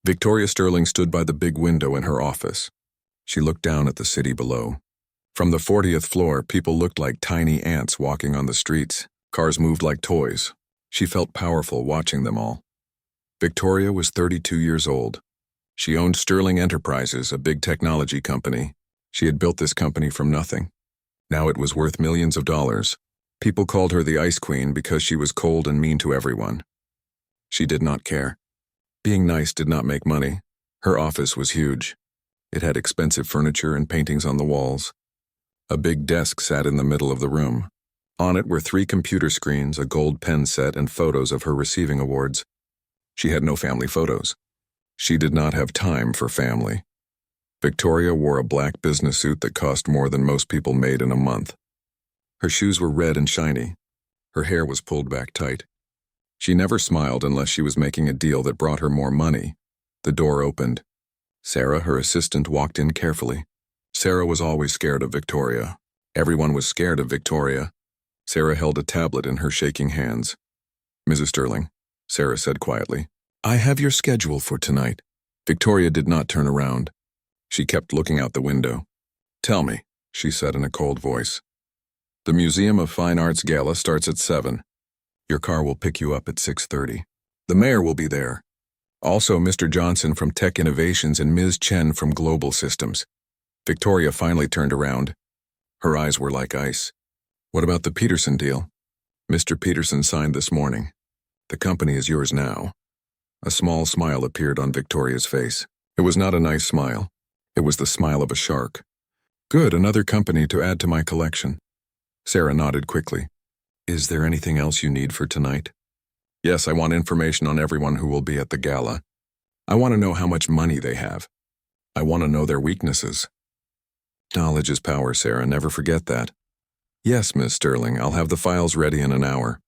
Victoria Sterling stood by the big window in her office. She looked down at the city below. From the 40th floor, people looked like tiny ants walking on the streets. Cars moved like toys. She felt powerful watching them all. Victoria was 32 years old. She owned Sterling Enterprises, a big technology company. She had built this company from nothing. Now it was worth millions of dollars. People called her the Ice Queen because she was cold and mean to everyone. She did not care. Being nice did not make money. Her office was huge. It had expensive furniture and paintings on the walls. A big desk sat in the middle of the room. On it were 3 computer screens, a gold pen set, and photos of her receiving awards. She had no family photos. She did not have time for family. Victoria wore a black business suit that cost more than most people made in a month. Her shoes were red and shiny. Her hair was pulled back tight. She never smiled unless she was making a deal that brought her more money. The door opened. Sarah, her assistant, walked in carefully. Sarah was always scared of Victoria. Everyone was scared of Victoria. Sarah held a tablet in her shaking hands. "Mrs. Sterling," Sarah said quietly, "I have your schedule for tonight." Victoria did not turn around. She kept looking out the window. "Tell me," she said in a cold voice. "The Museum of Fine Arts Gala starts at 7. Your car will pick you up at 6:30. The mayor will be there. Also Mr. Johnson from Tech Innovations and Ms. Chen from Global Systems." Victoria finally turned around. Her eyes were like ice. "What about the Peterson deal?" "Mr. Peterson signed this morning. The company is yours now." A small smile appeared on Victoria's face. It was not a nice smile. It was the smile of a shark. "Good, another company to add to my collection." Sarah nodded quickly. "Is there anything else you need for tonight?" "Yes, I want information on everyone who will be at the gala. I want to know how much money they have. I want to know their weaknesses." "Knowledge is power, Sarah. Never forget that." "Yes, Miss Sterling. I'll have the files ready in an hour."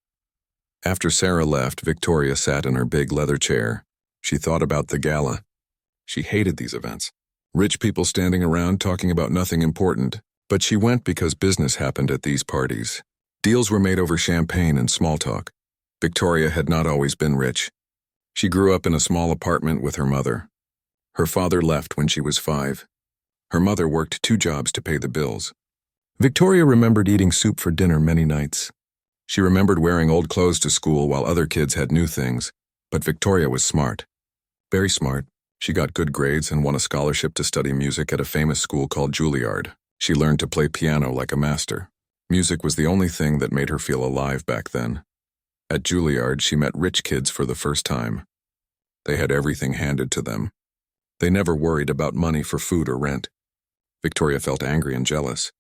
After Sarah left, Victoria sat in her big leather chair. She thought about the gala. She hated these events. Rich people standing around talking about nothing important. But she went because business happened at these parties. Deals were made over champagne and small talk. Victoria had not always been rich. She grew up in a small apartment with her mother. Her father left when she was 5. Her mother worked 2 jobs to pay the bills. Victoria remembered eating soup for dinner many nights. She remembered wearing old clothes to school while other kids had new things. But Victoria was smart. Very smart. She got good grades and won a scholarship to study music at a famous school called Juilliard. She learned to play piano like a master. Music was the only thing that made her feel alive back then. At Juilliard, she met rich kids for the first time. They had everything handed to them. They never worried about money for food or rent. Victoria felt angry and jealous.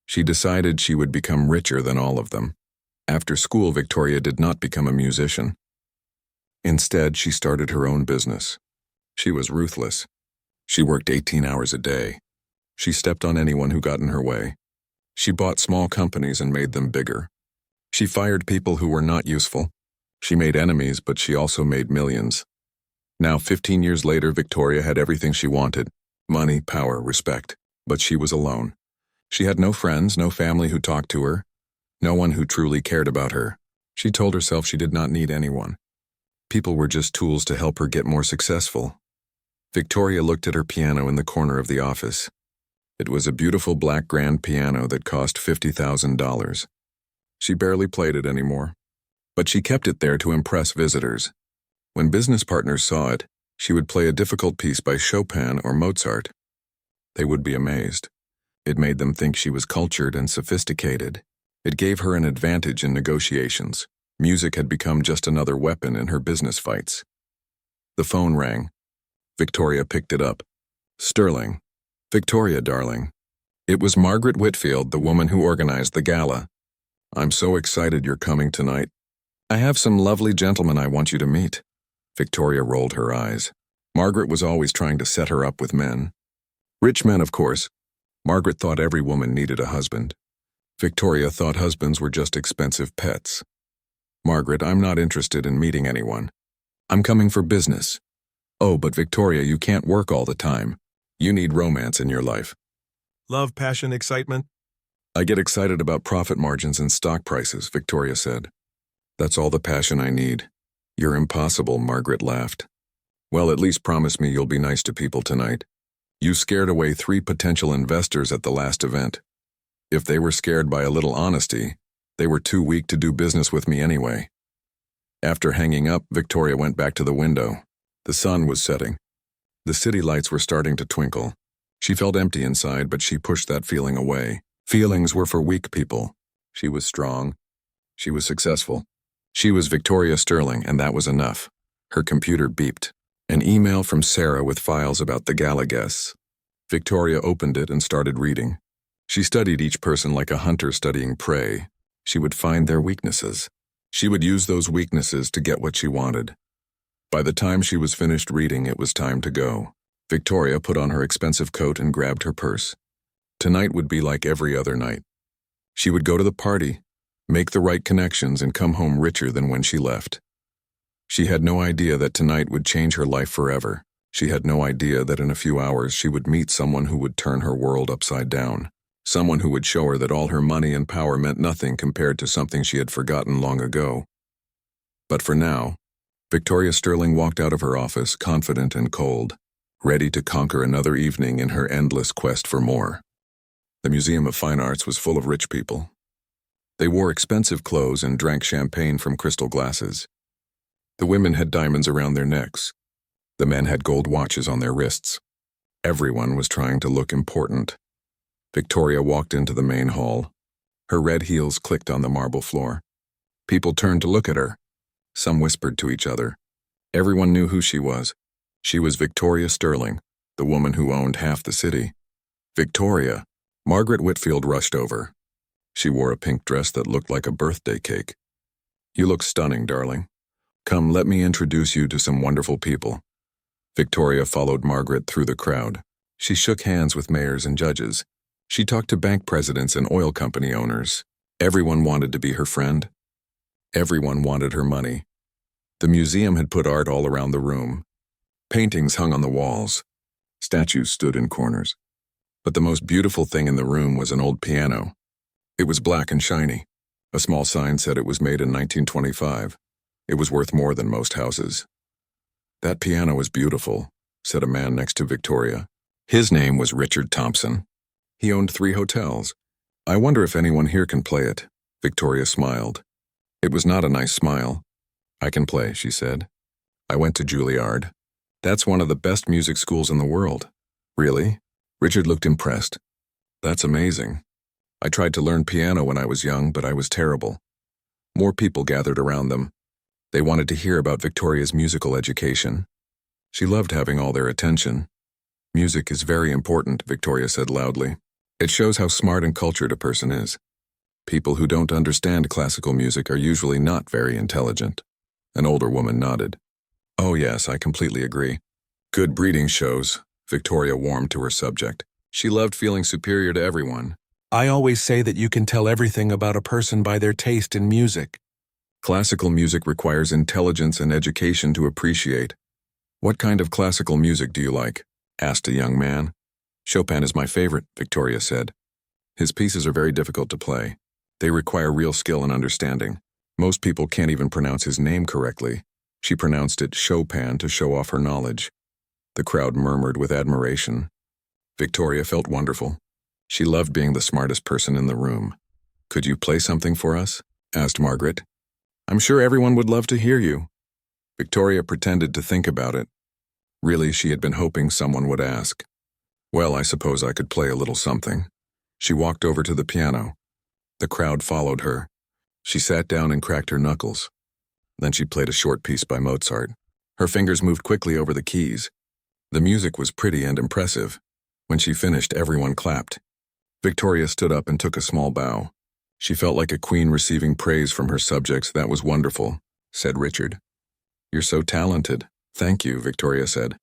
She decided she would become richer than all of them. After school, Victoria did not become a musician. Instead, she started her own business. She was ruthless. She worked 18 hours a day. She stepped on anyone who got in her way. She bought small companies and made them bigger. She fired people who were not useful. She made enemies, but she also made millions. Now, 15 years later, Victoria had everything she wanted: money, power, respect. But she was alone. She had no friends, no family who talked to her, no one who truly cared about her. She told herself she did not need anyone. People were just tools to help her get more successful. Victoria looked at her piano in the corner of the office. It was a beautiful black grand piano that cost $50,000. She barely played it anymore, but she kept it there to impress visitors. When business partners saw it, she would play a difficult piece by Chopin or Mozart. They would be amazed. It made them think she was cultured and sophisticated. It gave her an advantage in negotiations. Music had become just another weapon in her business fights. The phone rang. Victoria picked it up. "Sterling." "Victoria, darling." It was Margaret Whitfield, the woman who organized the gala. "I'm so excited you're coming tonight. I have some lovely gentlemen I want you to meet." Victoria rolled her eyes. Margaret was always trying to set her up with men. Rich men, of course. Margaret thought every woman needed a husband. Victoria thought husbands were just expensive pets. "Margaret, I'm not interested in meeting anyone. I'm coming for business." "Oh, but Victoria, you can't work all the time. You need romance in your life." "Love, passion, excitement?" "I get excited about profit margins and stock prices," Victoria said. "That's all the passion I need." "You're impossible," Margaret laughed. Well, at least promise me you'll be nice to people tonight. You scared away 3 potential investors at the last event. If they were scared by a little honesty, they were too weak to do business with me anyway. After hanging up, Victoria went back to the window. The sun was setting. The city lights were starting to twinkle. She felt empty inside, but she pushed that feeling away. Feelings were for weak people. She was strong. She was successful. She was Victoria Sterling, and that was enough. Her computer beeped. An email from Sarah with files about the gala guests. Victoria opened it and started reading. She studied each person like a hunter studying prey. She would find their weaknesses. She would use those weaknesses to get what she wanted. By the time she was finished reading, it was time to go. Victoria put on her expensive coat and grabbed her purse. Tonight would be like every other night. She would go to the party, make the right connections, and come home richer than when she left. She had no idea that tonight would change her life forever. She had no idea that in a few hours she would meet someone who would turn her world upside down. Someone who would show her that all her money and power meant nothing compared to something she had forgotten long ago. But for now, Victoria Sterling walked out of her office confident and cold, ready to conquer another evening in her endless quest for more. The Museum of Fine Arts was full of rich people. They wore expensive clothes and drank champagne from crystal glasses. The women had diamonds around their necks. The men had gold watches on their wrists. Everyone was trying to look important. Victoria walked into the main hall. Her red heels clicked on the marble floor. People turned to look at her. Some whispered to each other. Everyone knew who she was. She was Victoria Sterling, the woman who owned half the city. Victoria. Margaret Whitfield rushed over. She wore a pink dress that looked like a birthday cake. You look stunning, darling. Come, let me introduce you to some wonderful people. Victoria followed Margaret through the crowd. She shook hands with mayors and judges. She talked to bank presidents and oil company owners. Everyone wanted to be her friend. Everyone wanted her money. The museum had put art all around the room. Paintings hung on the walls. Statues stood in corners. But the most beautiful thing in the room was an old piano. It was black and shiny. A small sign said it was made in 1925. It was worth more than most houses. That piano is beautiful, said a man next to Victoria. His name was Richard Thompson. He owned 3 hotels. I wonder if anyone here can play it. Victoria smiled. It was not a nice smile. I can play, she said. I went to Juilliard. That's one of the best music schools in the world. Really? Richard looked impressed. That's amazing. I tried to learn piano when I was young, but I was terrible. More people gathered around them. They wanted to hear about Victoria's musical education. She loved having all their attention. Music is very important, Victoria said loudly. It shows how smart and cultured a person is. People who don't understand classical music are usually not very intelligent. An older woman nodded. Oh yes, I completely agree. Good breeding shows. Victoria warmed to her subject. She loved feeling superior to everyone. I always say that you can tell everything about a person by their taste in music. Classical music requires intelligence and education to appreciate. What kind of classical music do you like? Asked a young man. Chopin is my favorite, Victoria said. His pieces are very difficult to play. They require real skill and understanding. Most people can't even pronounce his name correctly. She pronounced it Chopin to show off her knowledge. The crowd murmured with admiration. Victoria felt wonderful. She loved being the smartest person in the room. Could you play something for us? Asked Margaret. I'm sure everyone would love to hear you. Victoria pretended to think about it. Really, she had been hoping someone would ask. Well, I suppose I could play a little something. She walked over to the piano. The crowd followed her. She sat down and cracked her knuckles. Then she played a short piece by Mozart. Her fingers moved quickly over the keys. The music was pretty and impressive. When she finished, everyone clapped. Victoria stood up and took a small bow. She felt like a queen receiving praise from her subjects. That was wonderful, said Richard. You're so talented. Thank you, Victoria said.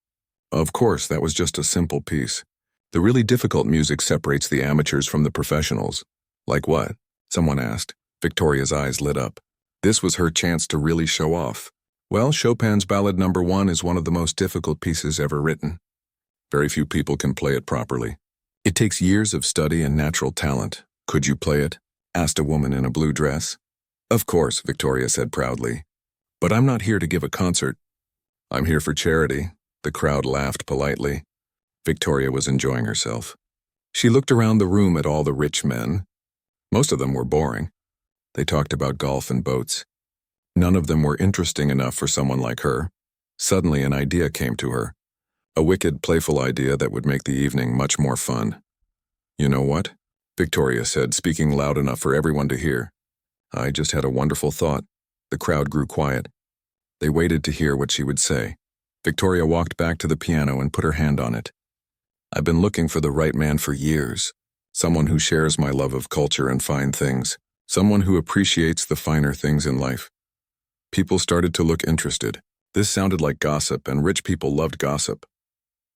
Of course, that was just a simple piece. The really difficult music separates the amateurs from the professionals. Like what? Someone asked. Victoria's eyes lit up. This was her chance to really show off. Well, Chopin's Ballad No. 1 is one of the most difficult pieces ever written. Very few people can play it properly. It takes years of study and natural talent. Could you play it? Asked a woman in a blue dress. Of course, Victoria said proudly. But I'm not here to give a concert. I'm here for charity. The crowd laughed politely. Victoria was enjoying herself. She looked around the room at all the rich men. Most of them were boring. They talked about golf and boats. None of them were interesting enough for someone like her. Suddenly an idea came to her. A wicked, playful idea that would make the evening much more fun. "You know what?" Victoria said, speaking loud enough for everyone to hear. "I just had a wonderful thought." The crowd grew quiet. They waited to hear what she would say. Victoria walked back to the piano and put her hand on it. "I've been looking for the right man for years. Someone who shares my love of culture and fine things. Someone who appreciates the finer things in life." People started to look interested. This sounded like gossip, and rich people loved gossip.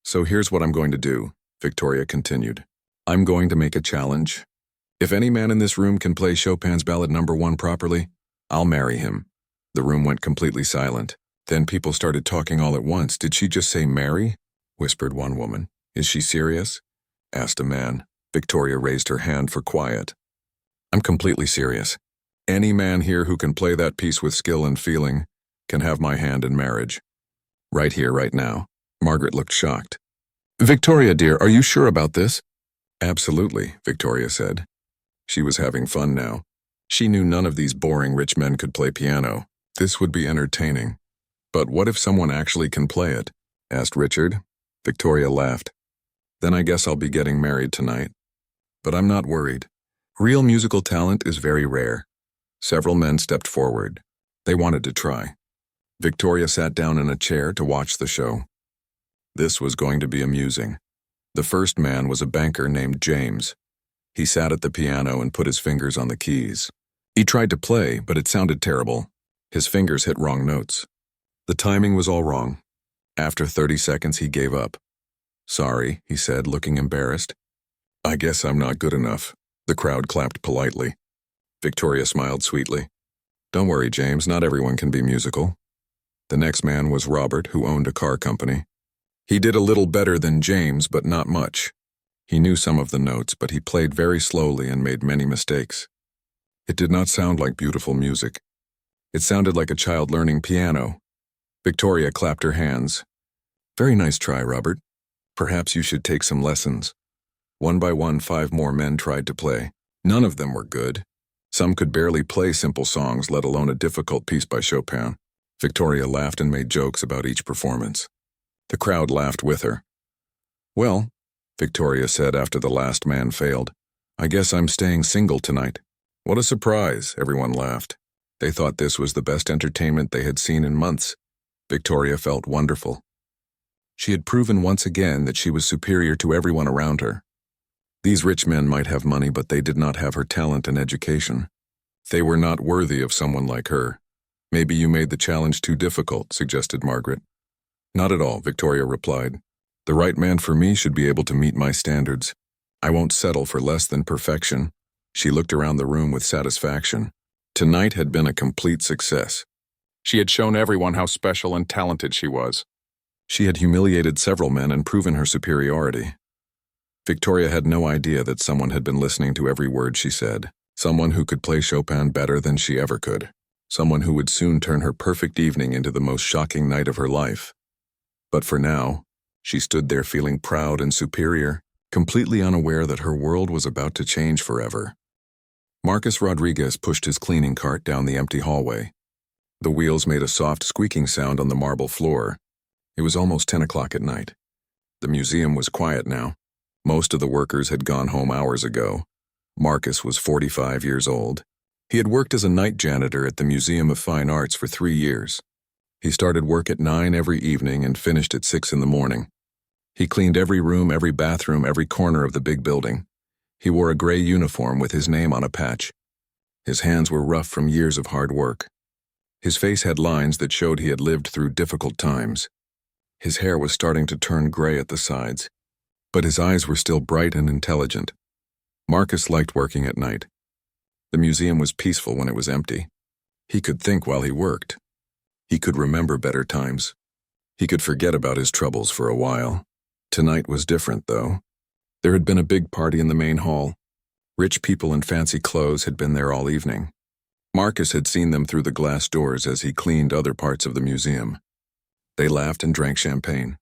"So here's what I'm going to do," Victoria continued. "I'm going to make a challenge. If any man in this room can play Chopin's Ballad No. 1 properly, I'll marry him." The room went completely silent. Then people started talking all at once. "Did she just say marry?" whispered one woman. "Is she serious?" asked a man. Victoria raised her hand for quiet. "I'm completely serious. Any man here who can play that piece with skill and feeling can have my hand in marriage. Right here, right now." Margaret looked shocked. "Victoria, dear, are you sure about this?" "Absolutely," Victoria said. She was having fun now. She knew none of these boring rich men could play piano. This would be entertaining. "But what if someone actually can play it?" asked Richard. Victoria laughed. "Then I guess I'll be getting married tonight. But I'm not worried. Real musical talent is very rare." Several men stepped forward. They wanted to try. Victoria sat down in a chair to watch the show. This was going to be amusing. The first man was a banker named James. He sat at the piano and put his fingers on the keys. He tried to play, but it sounded terrible. His fingers hit wrong notes. The timing was all wrong. After 30 seconds, he gave up. "Sorry," he said, looking embarrassed. "I guess I'm not good enough." The crowd clapped politely. Victoria smiled sweetly. "Don't worry, James, not everyone can be musical." The next man was Robert, who owned a car company. He did a little better than James, but not much. He knew some of the notes, but he played very slowly and made many mistakes. It did not sound like beautiful music. It sounded like a child learning piano. Victoria clapped her hands. "Very nice try, Robert. Perhaps you should take some lessons." One by one, 5 more men tried to play. None of them were good. Some could barely play simple songs, let alone a difficult piece by Chopin. Victoria laughed and made jokes about each performance. The crowd laughed with her. "Well," Victoria said after the last man failed, "I guess I'm staying single tonight." "What a surprise," everyone laughed. They thought this was the best entertainment they had seen in months. Victoria felt wonderful. She had proven once again that she was superior to everyone around her. These rich men might have money, but they did not have her talent and education. They were not worthy of someone like her. "Maybe you made the challenge too difficult," suggested Margaret. "Not at all," Victoria replied. "The right man for me should be able to meet my standards. I won't settle for less than perfection." She looked around the room with satisfaction. Tonight had been a complete success. She had shown everyone how special and talented she was. She had humiliated several men and proven her superiority. Victoria had no idea that someone had been listening to every word she said. Someone who could play Chopin better than she ever could. Someone who would soon turn her perfect evening into the most shocking night of her life. But for now, she stood there feeling proud and superior, completely unaware that her world was about to change forever. Marcus Rodriguez pushed his cleaning cart down the empty hallway. The wheels made a soft squeaking sound on the marble floor. It was almost 10 o'clock at night. The museum was quiet now. Most of the workers had gone home hours ago. Marcus was 45 years old. He had worked as a night janitor at the Museum of Fine Arts for 3 years. He started work at 9 every evening and finished at 6 in the morning. He cleaned every room, every bathroom, every corner of the big building. He wore a gray uniform with his name on a patch. His hands were rough from years of hard work. His face had lines that showed he had lived through difficult times. His hair was starting to turn gray at the sides, but his eyes were still bright and intelligent. Marcus liked working at night. The museum was peaceful when it was empty. He could think while he worked. He could remember better times. He could forget about his troubles for a while. Tonight was different, though. There had been a big party in the main hall. Rich people in fancy clothes had been there all evening. Marcus had seen them through the glass doors as he cleaned other parts of the museum. They laughed and drank champagne.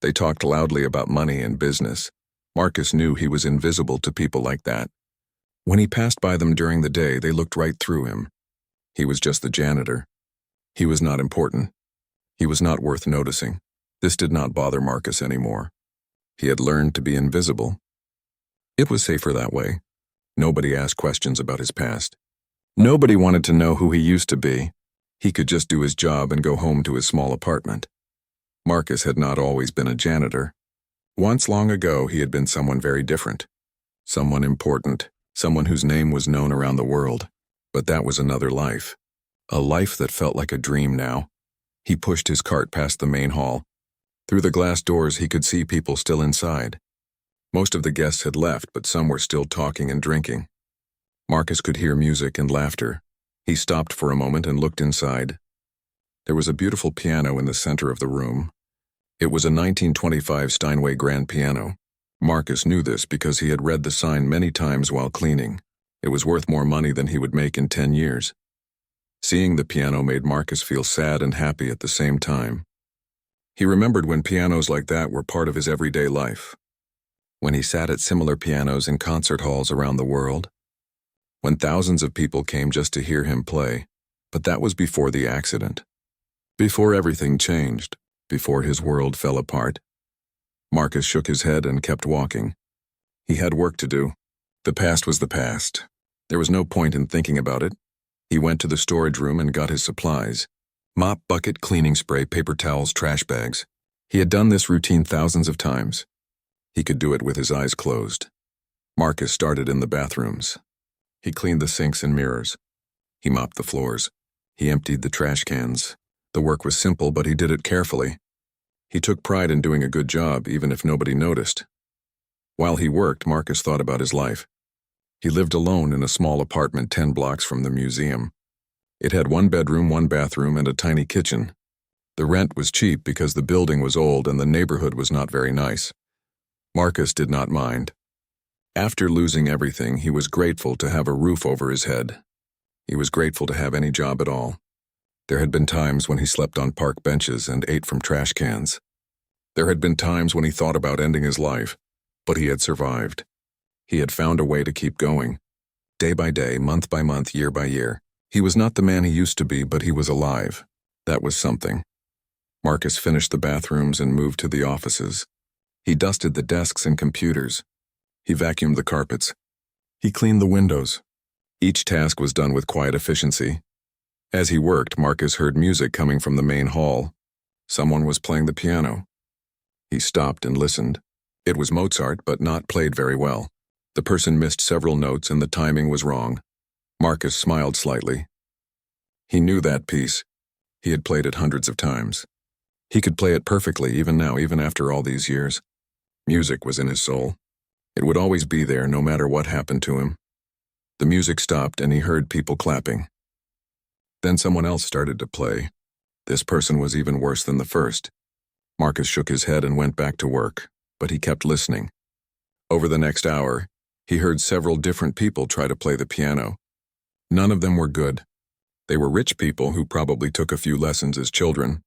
They talked loudly about money and business. Marcus knew he was invisible to people like that. When he passed by them during the day, they looked right through him. He was just the janitor. He was not important. He was not worth noticing. This did not bother Marcus anymore. He had learned to be invisible. It was safer that way. Nobody asked questions about his past. Nobody wanted to know who he used to be. He could just do his job and go home to his small apartment. Marcus had not always been a janitor. Once long ago, he had been someone very different. Someone important, someone whose name was known around the world. But that was another life. A life that felt like a dream now. He pushed his cart past the main hall. Through the glass doors, he could see people still inside. Most of the guests had left, but some were still talking and drinking. Marcus could hear music and laughter. He stopped for a moment and looked inside. There was a beautiful piano in the center of the room. It was a 1925 Steinway grand piano. Marcus knew this because he had read the sign many times while cleaning. It was worth more money than he would make in 10 years. Seeing the piano made Marcus feel sad and happy at the same time. He remembered when pianos like that were part of his everyday life. When he sat at similar pianos in concert halls around the world. When thousands of people came just to hear him play. But that was before the accident. Before everything changed. Before his world fell apart. Marcus shook his head and kept walking. He had work to do. The past was the past. There was no point in thinking about it. He went to the storage room and got his supplies. Mop, bucket, cleaning spray, paper towels, trash bags. He had done this routine thousands of times. He could do it with his eyes closed. Marcus started in the bathrooms. He cleaned the sinks and mirrors. He mopped the floors. He emptied the trash cans. The work was simple, but he did it carefully. He took pride in doing a good job, even if nobody noticed. While he worked, Marcus thought about his life. He lived alone in a small apartment 10 blocks from the museum. It had 1 bedroom, 1 bathroom, and a tiny kitchen. The rent was cheap because the building was old and the neighborhood was not very nice. Marcus did not mind. After losing everything, he was grateful to have a roof over his head. He was grateful to have any job at all. There had been times when he slept on park benches and ate from trash cans. There had been times when he thought about ending his life, but he had survived. He had found a way to keep going. Day by day, month by month, year by year. He was not the man he used to be, but he was alive. That was something. Marcus finished the bathrooms and moved to the offices. He dusted the desks and computers. He vacuumed the carpets. He cleaned the windows. Each task was done with quiet efficiency. As he worked, Marcus heard music coming from the main hall. Someone was playing the piano. He stopped and listened. It was Mozart, but not played very well. The person missed several notes and the timing was wrong. Marcus smiled slightly. He knew that piece. He had played it hundreds of times. He could play it perfectly even now, even after all these years. Music was in his soul. It would always be there, no matter what happened to him. The music stopped and he heard people clapping. Then someone else started to play. This person was even worse than the first. Marcus shook his head and went back to work, but he kept listening. Over the next hour, he heard several different people try to play the piano. None of them were good. They were rich people who probably took a few lessons as children.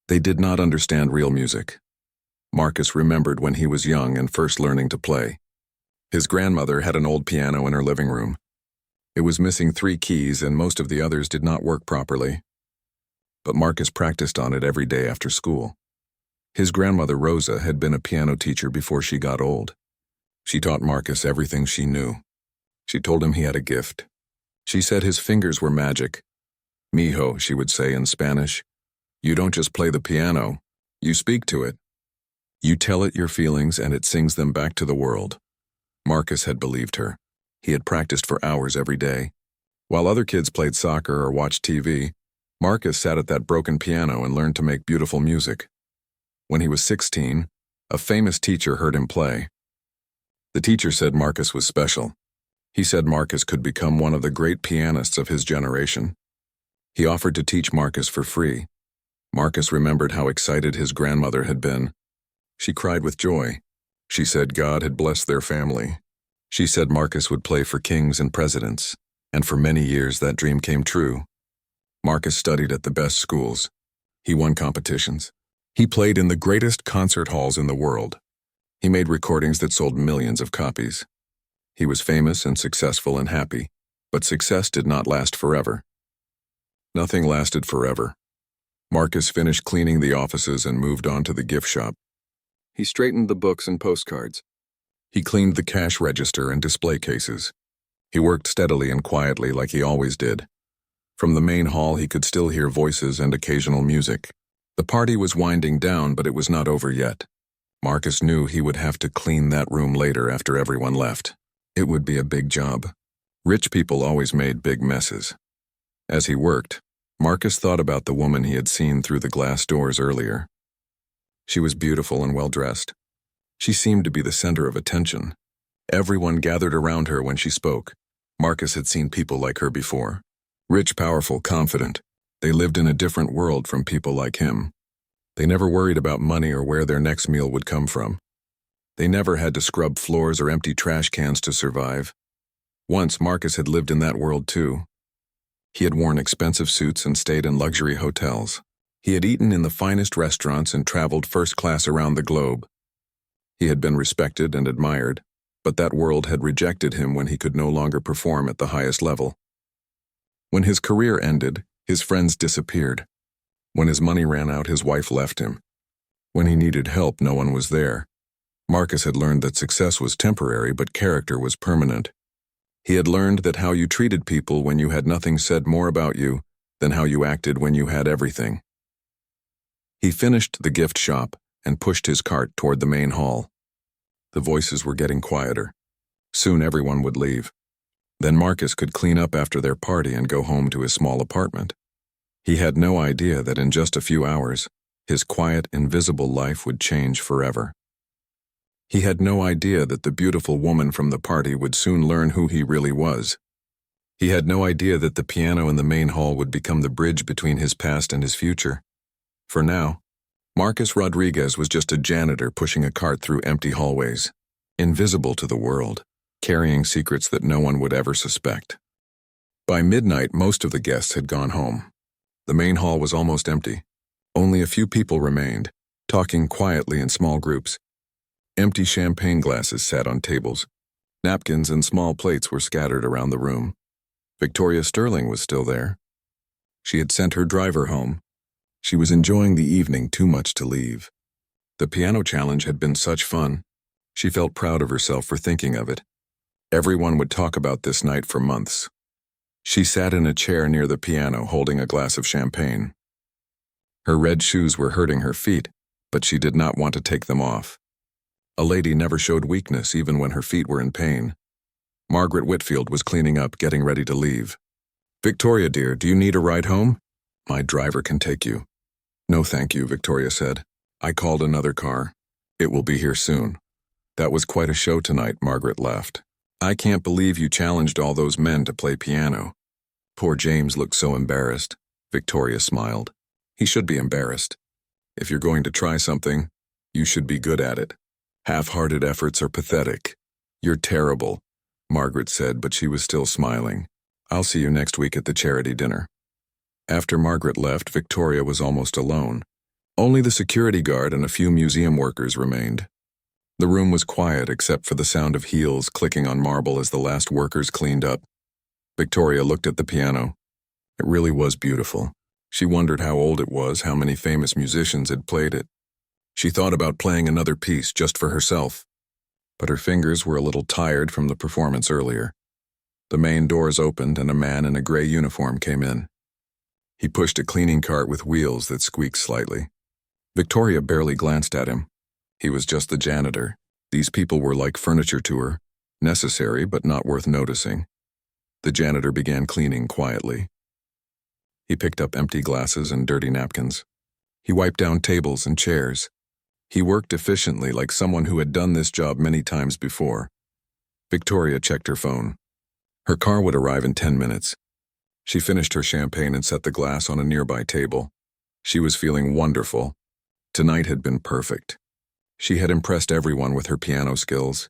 They did not understand real music. Marcus remembered when he was young and first learning to play. His grandmother had an old piano in her living room. It was missing 3 keys and most of the others did not work properly. But Marcus practiced on it every day after school. His grandmother Rosa had been a piano teacher before she got old. She taught Marcus everything she knew. She told him he had a gift. She said his fingers were magic. Mijo, she would say in Spanish. You don't just play the piano, you speak to it. You tell it your feelings and it sings them back to the world. Marcus had believed her. He had practiced for hours every day. While other kids played soccer or watched TV, Marcus sat at that broken piano and learned to make beautiful music. When he was 16, a famous teacher heard him play. The teacher said Marcus was special. He said Marcus could become one of the great pianists of his generation. He offered to teach Marcus for free. Marcus remembered how excited his grandmother had been. She cried with joy. She said God had blessed their family. She said Marcus would play for kings and presidents, and for many years that dream came true. Marcus studied at the best schools. He won competitions. He played in the greatest concert halls in the world. He made recordings that sold millions of copies. He was famous and successful and happy, but success did not last forever. Nothing lasted forever. Marcus finished cleaning the offices and moved on to the gift shop. He straightened the books and postcards. He cleaned the cash register and display cases. He worked steadily and quietly like he always did. From the main hall he could still hear voices and occasional music. The party was winding down, but it was not over yet. Marcus knew he would have to clean that room later after everyone left. It would be a big job. Rich people always made big messes. As he worked, Marcus thought about the woman he had seen through the glass doors earlier. She was beautiful and well-dressed. She seemed to be the center of attention. Everyone gathered around her when she spoke. Marcus had seen people like her before. Rich, powerful, confident. They lived in a different world from people like him. They never worried about money or where their next meal would come from. They never had to scrub floors or empty trash cans to survive. Once Marcus had lived in that world too. He had worn expensive suits and stayed in luxury hotels. He had eaten in the finest restaurants and traveled first class around the globe. He had been respected and admired, but that world had rejected him when he could no longer perform at the highest level. When his career ended, his friends disappeared. When his money ran out, his wife left him. When he needed help, no one was there. Marcus had learned that success was temporary, but character was permanent. He had learned that how you treated people when you had nothing said more about you than how you acted when you had everything. He finished the gift shop and pushed his cart toward the main hall. The voices were getting quieter. Soon everyone would leave. Then Marcus could clean up after their party and go home to his small apartment. He had no idea that in just a few hours, his quiet, invisible life would change forever. He had no idea that the beautiful woman from the party would soon learn who he really was. He had no idea that the piano in the main hall would become the bridge between his past and his future. For now, Marcus Rodriguez was just a janitor pushing a cart through empty hallways, invisible to the world, carrying secrets that no one would ever suspect. By midnight, most of the guests had gone home. The main hall was almost empty. Only a few people remained, talking quietly in small groups. Empty champagne glasses sat on tables. Napkins and small plates were scattered around the room. Victoria Sterling was still there. She had sent her driver home. She was enjoying the evening too much to leave. The piano challenge had been such fun. She felt proud of herself for thinking of it. Everyone would talk about this night for months. She sat in a chair near the piano holding a glass of champagne. Her red shoes were hurting her feet, but she did not want to take them off. A lady never showed weakness even when her feet were in pain. Margaret Whitfield was cleaning up, getting ready to leave. "Victoria, dear, do you need a ride home?" "My driver can take you." "No, thank you," Victoria said. "I called another car. It will be here soon." "That was quite a show tonight," Margaret laughed. "I can't believe you challenged all those men to play piano." Poor James looked so embarrassed. Victoria smiled. "He should be embarrassed. If you're going to try something, you should be good at it. Half-hearted efforts are pathetic." "You're terrible," Margaret said, but she was still smiling. "I'll see you next week at the charity dinner." After Margaret left, Victoria was almost alone. Only the security guard and a few museum workers remained. The room was quiet except for the sound of heels clicking on marble as the last workers cleaned up. Victoria looked at the piano. It really was beautiful. She wondered how old it was, how many famous musicians had played it. She thought about playing another piece just for herself, but her fingers were a little tired from the performance earlier. The main doors opened and a man in a gray uniform came in. He pushed a cleaning cart with wheels that squeaked slightly. Victoria barely glanced at him. He was just the janitor. These people were like furniture to her, necessary but not worth noticing. The janitor began cleaning quietly. He picked up empty glasses and dirty napkins. He wiped down tables and chairs. He worked efficiently like someone who had done this job many times before. Victoria checked her phone. Her car would arrive in 10 minutes. She finished her champagne and set the glass on a nearby table. She was feeling wonderful. Tonight had been perfect. She had impressed everyone with her piano skills.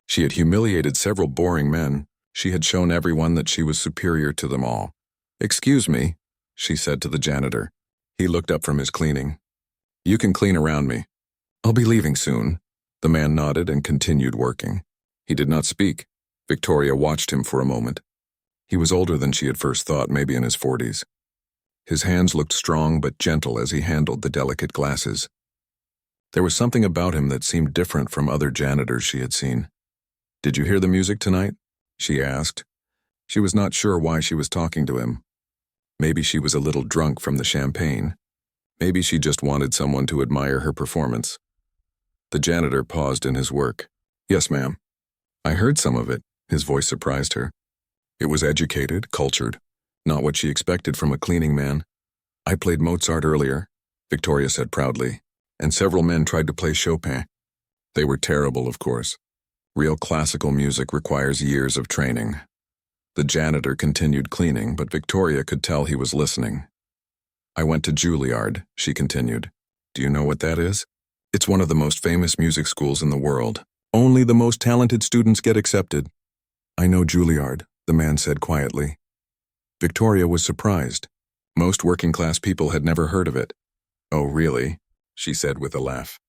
She had humiliated several boring men. She had shown everyone that she was superior to them all. "Excuse me," she said to the janitor. He looked up from his cleaning. You can clean around me. I'll be leaving soon. The man nodded and continued working. He did not speak. Victoria watched him for a moment. He was older than she had first thought, maybe in his 40s. His hands looked strong but gentle as he handled the delicate glasses. There was something about him that seemed different from other janitors she had seen. "Did you hear the music tonight?" she asked. She was not sure why she was talking to him. Maybe she was a little drunk from the champagne. Maybe she just wanted someone to admire her performance. The janitor paused in his work. "Yes, ma'am." "I heard some of it." His voice surprised her. It was educated, cultured, not what she expected from a cleaning man. "I played Mozart earlier," Victoria said proudly, "and several men tried to play Chopin. They were terrible, of course. Real classical music requires years of training." The janitor continued cleaning, but Victoria could tell he was listening. "I went to Juilliard," she continued. "Do you know what that is? It's one of the most famous music schools in the world. Only the most talented students get accepted." "I know Juilliard," the man said quietly. Victoria was surprised. Most working-class people had never heard of it. "Oh, really?" she said with a laugh.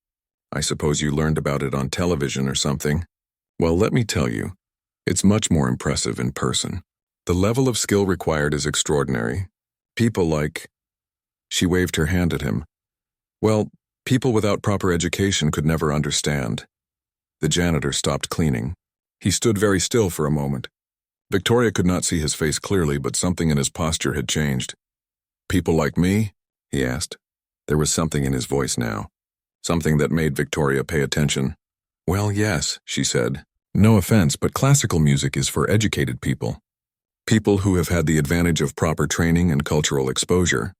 "I suppose you learned about it on television or something. Well, let me tell you, it's much more impressive in person. The level of skill required is extraordinary. People like—" She waved her hand at him. "Well, people without proper education could never understand." The janitor stopped cleaning. He stood very still for a moment. Victoria could not see his face clearly, but something in his posture had changed. "People like me?" he asked. There was something in his voice now, something that made Victoria pay attention. "Well, yes," she said. "No offense, but classical music is for educated people. People who have had the advantage of proper training and cultural exposure.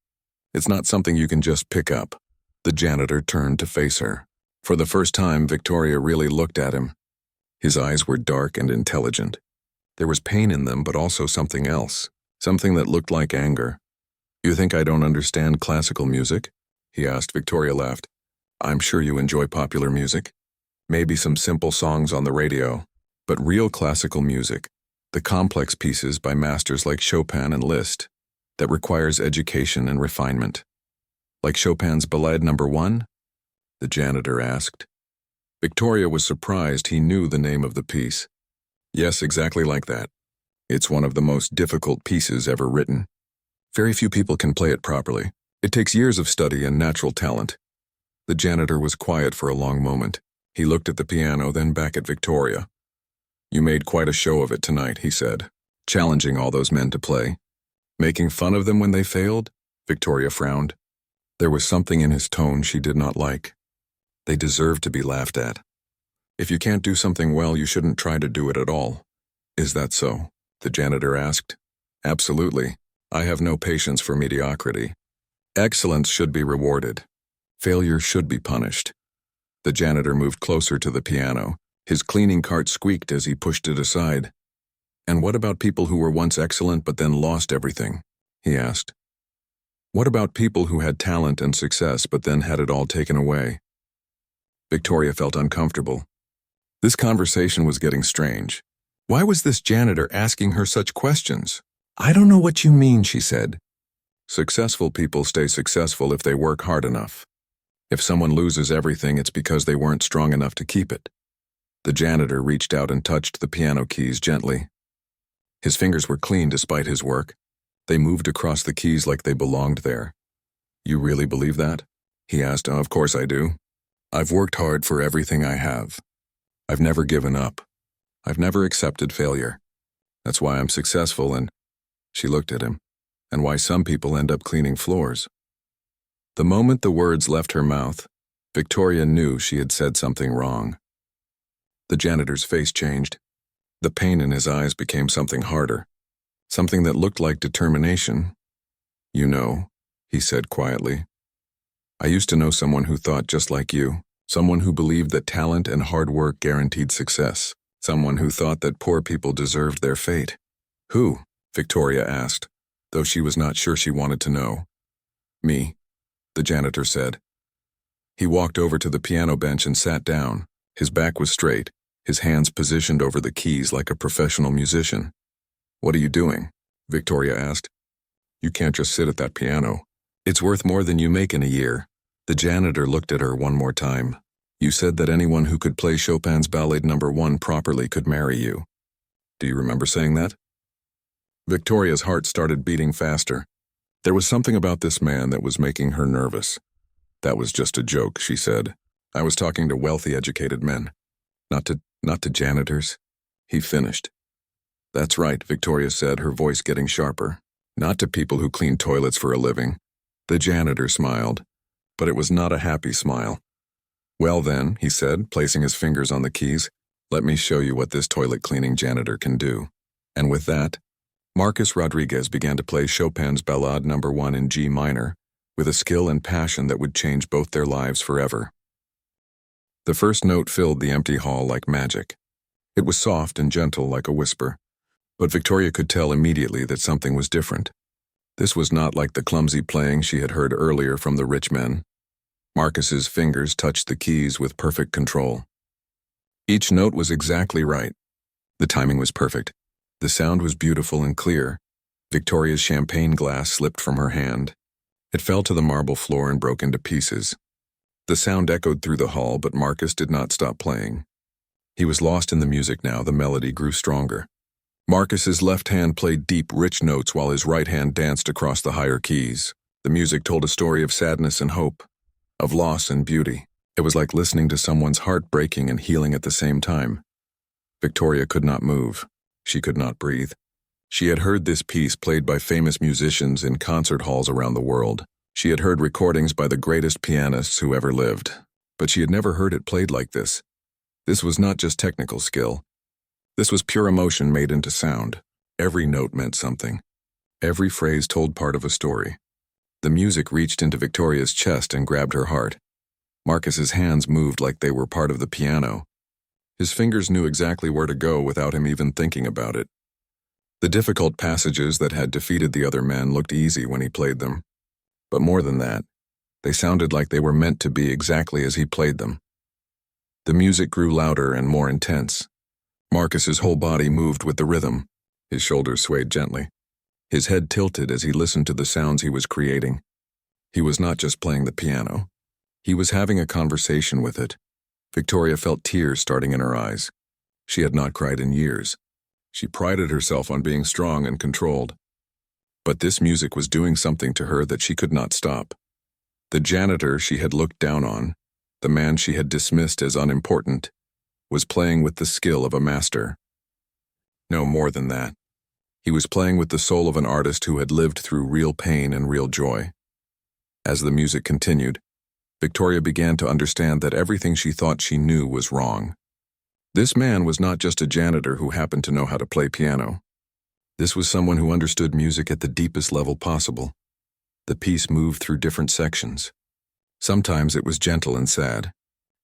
It's not something you can just pick up." The janitor turned to face her. For the first time, Victoria really looked at him. His eyes were dark and intelligent. There was pain in them, but also something else, something that looked like anger. "You think I don't understand classical music?" he asked. Victoria laughed. "I'm sure you enjoy popular music. Maybe some simple songs on the radio. But real classical music, the complex pieces by masters like Chopin and Liszt, that requires education and refinement. Like Chopin's Ballade No. 1? The janitor asked. Victoria was surprised he knew the name of the piece. "Yes, exactly like that. It's one of the most difficult pieces ever written. Very few people can play it properly. It takes years of study and natural talent." The janitor was quiet for a long moment. He looked at the piano, then back at Victoria. "You made quite a show of it tonight," he said, challenging all those men to play. "Making fun of them when they failed?" Victoria frowned. There was something in his tone she did not like. They deserved to be laughed at. "If you can't do something well, you shouldn't try to do it at all." "Is that so?" the janitor asked. "Absolutely. I have no patience for mediocrity. Excellence should be rewarded. Failure should be punished." The janitor moved closer to the piano. His cleaning cart squeaked as he pushed it aside. "And what about people who were once excellent but then lost everything?" he asked. "What about people who had talent and success but then had it all taken away?" Victoria felt uncomfortable. This conversation was getting strange. Why was this janitor asking her such questions? "I don't know what you mean," she said. "Successful people stay successful if they work hard enough. If someone loses everything, it's because they weren't strong enough to keep it." The janitor reached out and touched the piano keys gently. His fingers were clean despite his work. They moved across the keys like they belonged there. "You really believe that?" he asked. "Of course I do. I've worked hard for everything I have. I've never given up. I've never accepted failure. That's why I'm successful and—" She looked at him. "And why some people end up cleaning floors." The moment the words left her mouth, Victoria knew she had said something wrong. The janitor's face changed. The pain in his eyes became something harder, something that looked like determination. "You know," he said quietly, "I used to know someone who thought just like you, someone who believed that talent and hard work guaranteed success, someone who thought that poor people deserved their fate." "Who?" Victoria asked, though she was not sure she wanted to know. "Me," the janitor said. He walked over to the piano bench and sat down. His back was straight, his hands positioned over the keys like a professional musician. "What are you doing?" Victoria asked. "You can't just sit at that piano. It's worth more than you make in a year." The janitor looked at her one more time. You said that anyone who could play Chopin's Ballade No. 1 properly could marry you. Do you remember saying that? Victoria's heart started beating faster. There was something about this man that was making her nervous. That was just a joke, she said. I was talking to wealthy, educated men. Not to janitors. He finished. That's right, Victoria said, her voice getting sharper. Not to people who clean toilets for a living. The janitor smiled, but it was not a happy smile. Well then, he said, placing his fingers on the keys, let me show you what this toilet cleaning janitor can do. And with that, Marcus Rodriguez began to play Chopin's Ballade No. 1 in G minor, with a skill and passion that would change both their lives forever. The first note filled the empty hall like magic. It was soft and gentle like a whisper, but Victoria could tell immediately that something was different. This was not like the clumsy playing she had heard earlier from the rich men. Marcus's fingers touched the keys with perfect control. Each note was exactly right. The timing was perfect. The sound was beautiful and clear. Victoria's champagne glass slipped from her hand. It fell to the marble floor and broke into pieces. The sound echoed through the hall, but Marcus did not stop playing. He was lost in the music now. The melody grew stronger. Marcus's left hand played deep, rich notes while his right hand danced across the higher keys. The music told a story of sadness and hope, of loss and beauty. It was like listening to someone's heart breaking and healing at the same time. Victoria could not move. She could not breathe. She had heard this piece played by famous musicians in concert halls around the world. She had heard recordings by the greatest pianists who ever lived, but she had never heard it played like this. This was not just technical skill. This was pure emotion made into sound. Every note meant something. Every phrase told part of a story. The music reached into Victoria's chest and grabbed her heart. Marcus's hands moved like they were part of the piano. His fingers knew exactly where to go without him even thinking about it. The difficult passages that had defeated the other men looked easy when he played them. But more than that, they sounded like they were meant to be exactly as he played them. The music grew louder and more intense. Marcus's whole body moved with the rhythm. His shoulders swayed gently. His head tilted as he listened to the sounds he was creating. He was not just playing the piano. He was having a conversation with it. Victoria felt tears starting in her eyes. She had not cried in years. She prided herself on being strong and controlled. But this music was doing something to her that she could not stop. The janitor she had looked down on, the man she had dismissed as unimportant, was playing with the skill of a master. No more than that. He was playing with the soul of an artist who had lived through real pain and real joy. As the music continued, Victoria began to understand that everything she thought she knew was wrong. This man was not just a janitor who happened to know how to play piano. This was someone who understood music at the deepest level possible. The piece moved through different sections. Sometimes it was gentle and sad.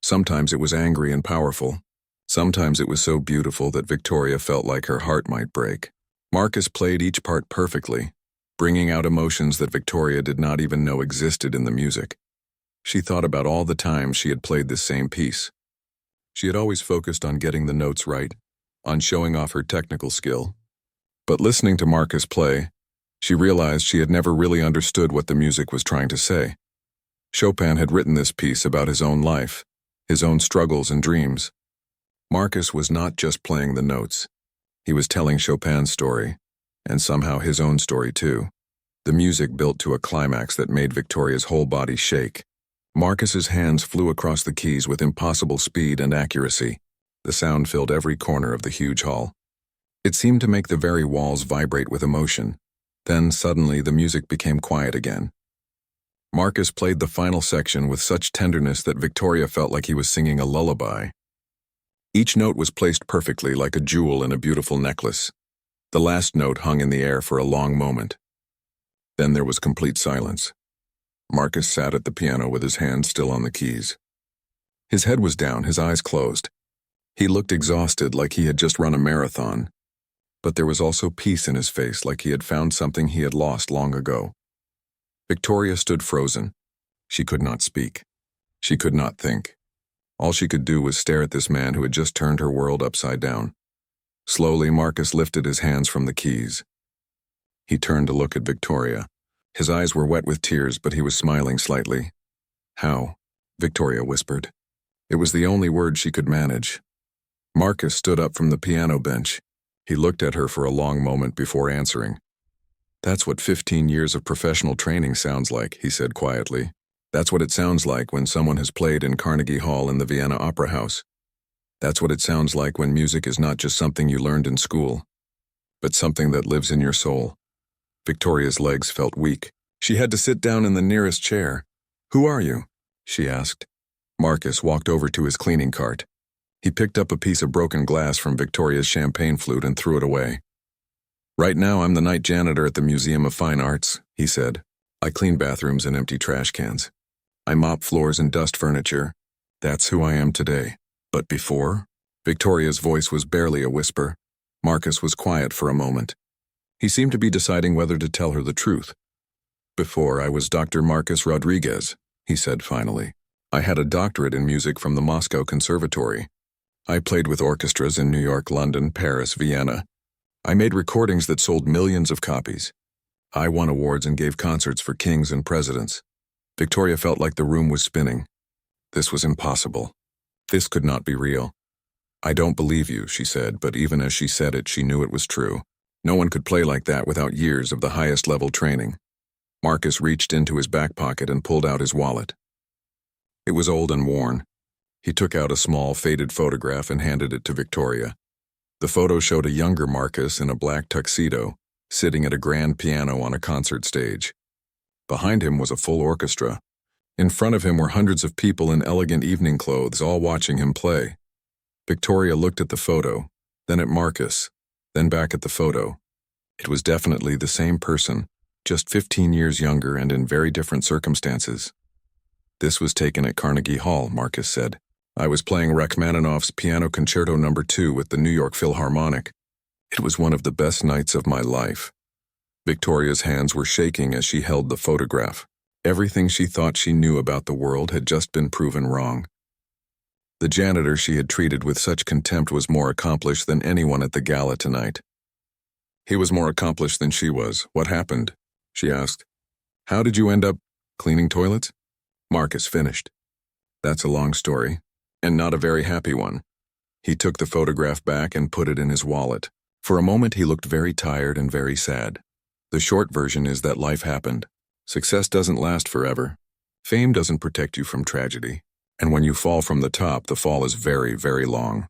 Sometimes it was angry and powerful. Sometimes it was so beautiful that Victoria felt like her heart might break. Marcus played each part perfectly, bringing out emotions that Victoria did not even know existed in the music. She thought about all the times she had played this same piece. She had always focused on getting the notes right, on showing off her technical skill. But listening to Marcus play, she realized she had never really understood what the music was trying to say. Chopin had written this piece about his own life, his own struggles and dreams. Marcus was not just playing the notes. He was telling Chopin's story, and somehow his own story too. The music built to a climax that made Victoria's whole body shake. Marcus's hands flew across the keys with impossible speed and accuracy. The sound filled every corner of the huge hall. It seemed to make the very walls vibrate with emotion. Then suddenly the music became quiet again. Marcus played the final section with such tenderness that Victoria felt like he was singing a lullaby. Each note was placed perfectly like a jewel in a beautiful necklace. The last note hung in the air for a long moment. Then there was complete silence. Marcus sat at the piano with his hands still on the keys. His head was down, his eyes closed. He looked exhausted, like he had just run a marathon. But there was also peace in his face, like he had found something he had lost long ago. Victoria stood frozen. She could not speak. She could not think. All she could do was stare at this man who had just turned her world upside down. Slowly, Marcus lifted his hands from the keys. He turned to look at Victoria. His eyes were wet with tears, but he was smiling slightly. How? Victoria whispered. It was the only word she could manage. Marcus stood up from the piano bench. He looked at her for a long moment before answering. That's what 15 years of professional training sounds like, he said quietly. That's what it sounds like when someone has played in Carnegie Hall in the Vienna Opera House. That's what it sounds like when music is not just something you learned in school, but something that lives in your soul. Victoria's legs felt weak. She had to sit down in the nearest chair. Who are you? She asked. Marcus walked over to his cleaning cart. He picked up a piece of broken glass from Victoria's champagne flute and threw it away. Right now I'm the night janitor at the Museum of Fine Arts, he said. I clean bathrooms and empty trash cans. I mop floors and dust furniture. That's who I am today. But before? Victoria's voice was barely a whisper. Marcus was quiet for a moment. He seemed to be deciding whether to tell her the truth. Before, I was Dr. Marcus Rodriguez, he said finally. I had a doctorate in music from the Moscow Conservatory. I played with orchestras in New York, London, Paris, Vienna. I made recordings that sold millions of copies. I won awards and gave concerts for kings and presidents. Victoria felt like the room was spinning. This was impossible. This could not be real. I don't believe you, she said, but even as she said it, she knew it was true. No one could play like that without years of the highest level training. Marcus reached into his back pocket and pulled out his wallet. It was old and worn. He took out a small, faded photograph and handed it to Victoria. The photo showed a younger Marcus in a black tuxedo, sitting at a grand piano on a concert stage. Behind him was a full orchestra. In front of him were hundreds of people in elegant evening clothes, all watching him play. Victoria looked at the photo, then at Marcus, then back at the photo. It was definitely the same person, just 15 years younger and in very different circumstances. This was taken at Carnegie Hall, Marcus said. I was playing Rachmaninoff's Piano Concerto No. 2 with the New York Philharmonic. It was one of the best nights of my life. Victoria's hands were shaking as she held the photograph. Everything she thought she knew about the world had just been proven wrong. The janitor she had treated with such contempt was more accomplished than anyone at the gala tonight. He was more accomplished than she was. What happened? She asked. How did you end up cleaning toilets? Marcus finished. That's a long story, and not a very happy one. He took the photograph back and put it in his wallet. For a moment he looked very tired and very sad. The short version is that life happened. Success doesn't last forever. Fame doesn't protect you from tragedy. And when you fall from the top, the fall is very, very long.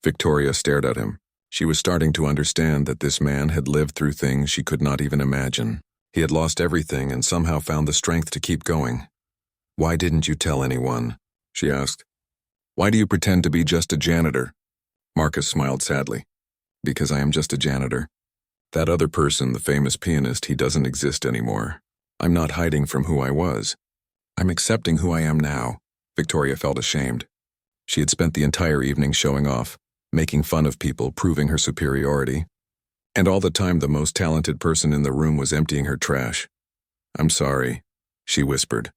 Victoria stared at him. She was starting to understand that this man had lived through things she could not even imagine. He had lost everything and somehow found the strength to keep going. Why didn't you tell anyone? She asked. Why do you pretend to be just a janitor? Marcus smiled sadly. Because I am just a janitor. That other person, the famous pianist, he doesn't exist anymore. I'm not hiding from who I was. I'm accepting who I am now. Victoria felt ashamed. She had spent the entire evening showing off, making fun of people, proving her superiority. And all the time the most talented person in the room was emptying her trash. I'm sorry, she whispered.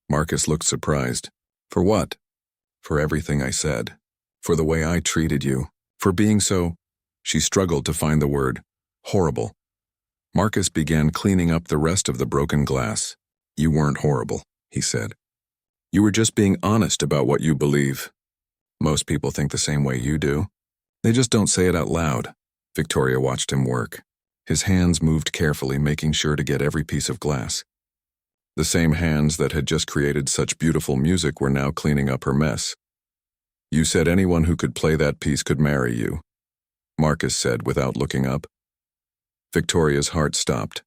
Marcus looked surprised. For what? For everything I said. For the way I treated you. For being so... She struggled to find the word. Horrible. Marcus began cleaning up the rest of the broken glass. You weren't horrible, he said. You were just being honest about what you believe. Most people think the same way you do. They just don't say it out loud. Victoria watched him work. His hands moved carefully, making sure to get every piece of glass. The same hands that had just created such beautiful music were now cleaning up her mess. You said anyone who could play that piece could marry you, Marcus said without looking up. Victoria's heart stopped.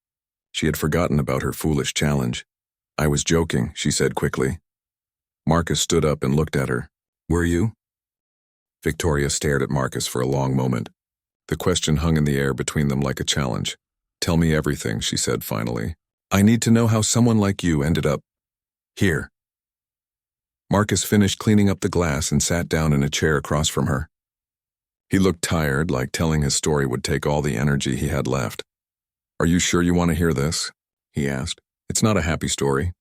She had forgotten about her foolish challenge. I was joking, she said quickly. Marcus stood up and looked at her. Were you? Victoria stared at Marcus for a long moment. The question hung in the air between them like a challenge. Tell me everything, she said finally. I need to know how someone like you ended up here. Marcus finished cleaning up the glass and sat down in a chair across from her. He looked tired, like telling his story would take all the energy he had left. Are you sure you want to hear this? He asked. It's not a happy story.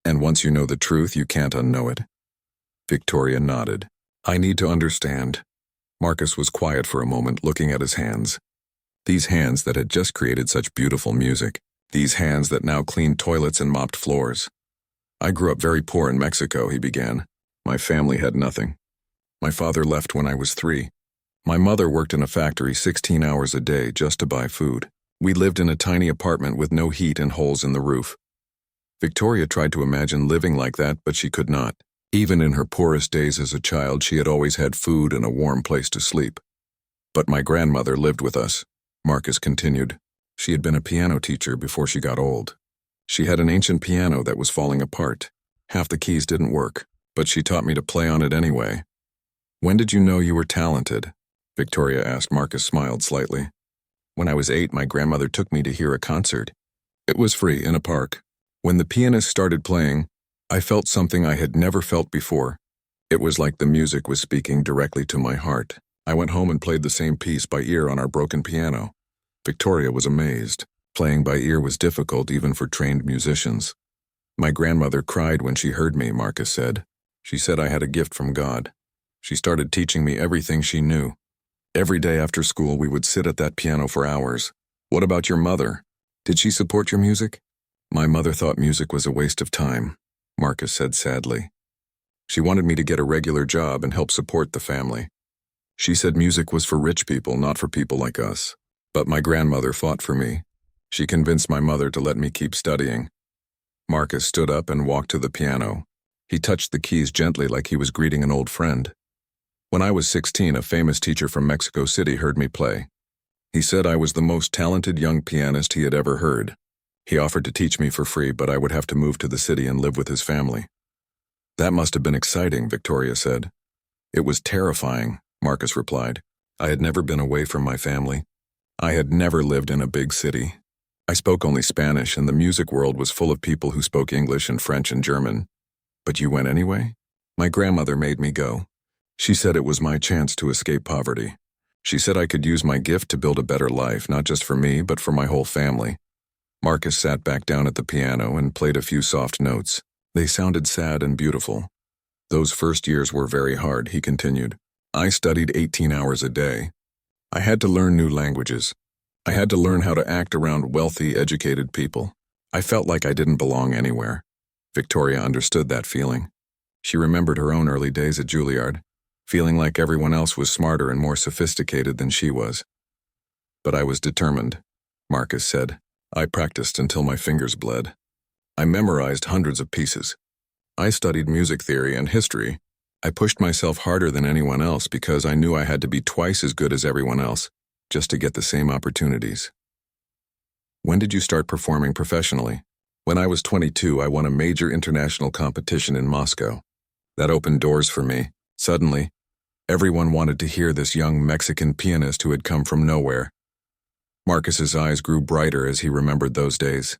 And once you know the truth, you can't unknow it. Victoria nodded. I need to understand. Marcus was quiet for a moment, looking at his hands. These hands that had just created such beautiful music. These hands that now cleaned toilets and mopped floors. I grew up very poor in Mexico, he began. My family had nothing. My father left when I was 3. My mother worked in a factory 16 hours a day just to buy food. We lived in a tiny apartment with no heat and holes in the roof. Victoria tried to imagine living like that, but she could not. Even in her poorest days as a child, she had always had food and a warm place to sleep. But my grandmother lived with us, Marcus continued. She had been a piano teacher before she got old. She had an ancient piano that was falling apart. Half the keys didn't work, but she taught me to play on it anyway. When did you know you were talented? Victoria asked. Marcus smiled slightly. When I was 8, my grandmother took me to hear a concert. It was free in a park. When the pianist started playing, I felt something I had never felt before. It was like the music was speaking directly to my heart. I went home and played the same piece by ear on our broken piano. Victoria was amazed. Playing by ear was difficult even for trained musicians. My grandmother cried when she heard me, Marcus said. She said I had a gift from God. She started teaching me everything she knew. Every day after school, we would sit at that piano for hours. What about your mother? Did she support your music? My mother thought music was a waste of time, Marcus said sadly. She wanted me to get a regular job and help support the family. She said music was for rich people, not for people like us. But my grandmother fought for me. She convinced my mother to let me keep studying. Marcus stood up and walked to the piano. He touched the keys gently like he was greeting an old friend. When I was 16, a famous teacher from Mexico City heard me play. He said I was the most talented young pianist he had ever heard. He offered to teach me for free, but I would have to move to the city and live with his family. That must have been exciting, Victoria said. It was terrifying, Marcus replied. I had never been away from my family. I had never lived in a big city. I spoke only Spanish, and the music world was full of people who spoke English and French and German. But you went anyway? My grandmother made me go. She said it was my chance to escape poverty. She said I could use my gift to build a better life, not just for me, but for my whole family. Marcus sat back down at the piano and played a few soft notes. They sounded sad and beautiful. Those first years were very hard, he continued. I studied 18 hours a day. I had to learn new languages. I had to learn how to act around wealthy, educated people. I felt like I didn't belong anywhere. Victoria understood that feeling. She remembered her own early days at Juilliard, feeling like everyone else was smarter and more sophisticated than she was. But I was determined, Marcus said. I practiced until my fingers bled. I memorized hundreds of pieces. I studied music theory and history. I pushed myself harder than anyone else because I knew I had to be twice as good as everyone else, just to get the same opportunities. When did you start performing professionally? When I was 22, I won a major international competition in Moscow. That opened doors for me. Suddenly, everyone wanted to hear this young Mexican pianist who had come from nowhere. Marcus's eyes grew brighter as he remembered those days.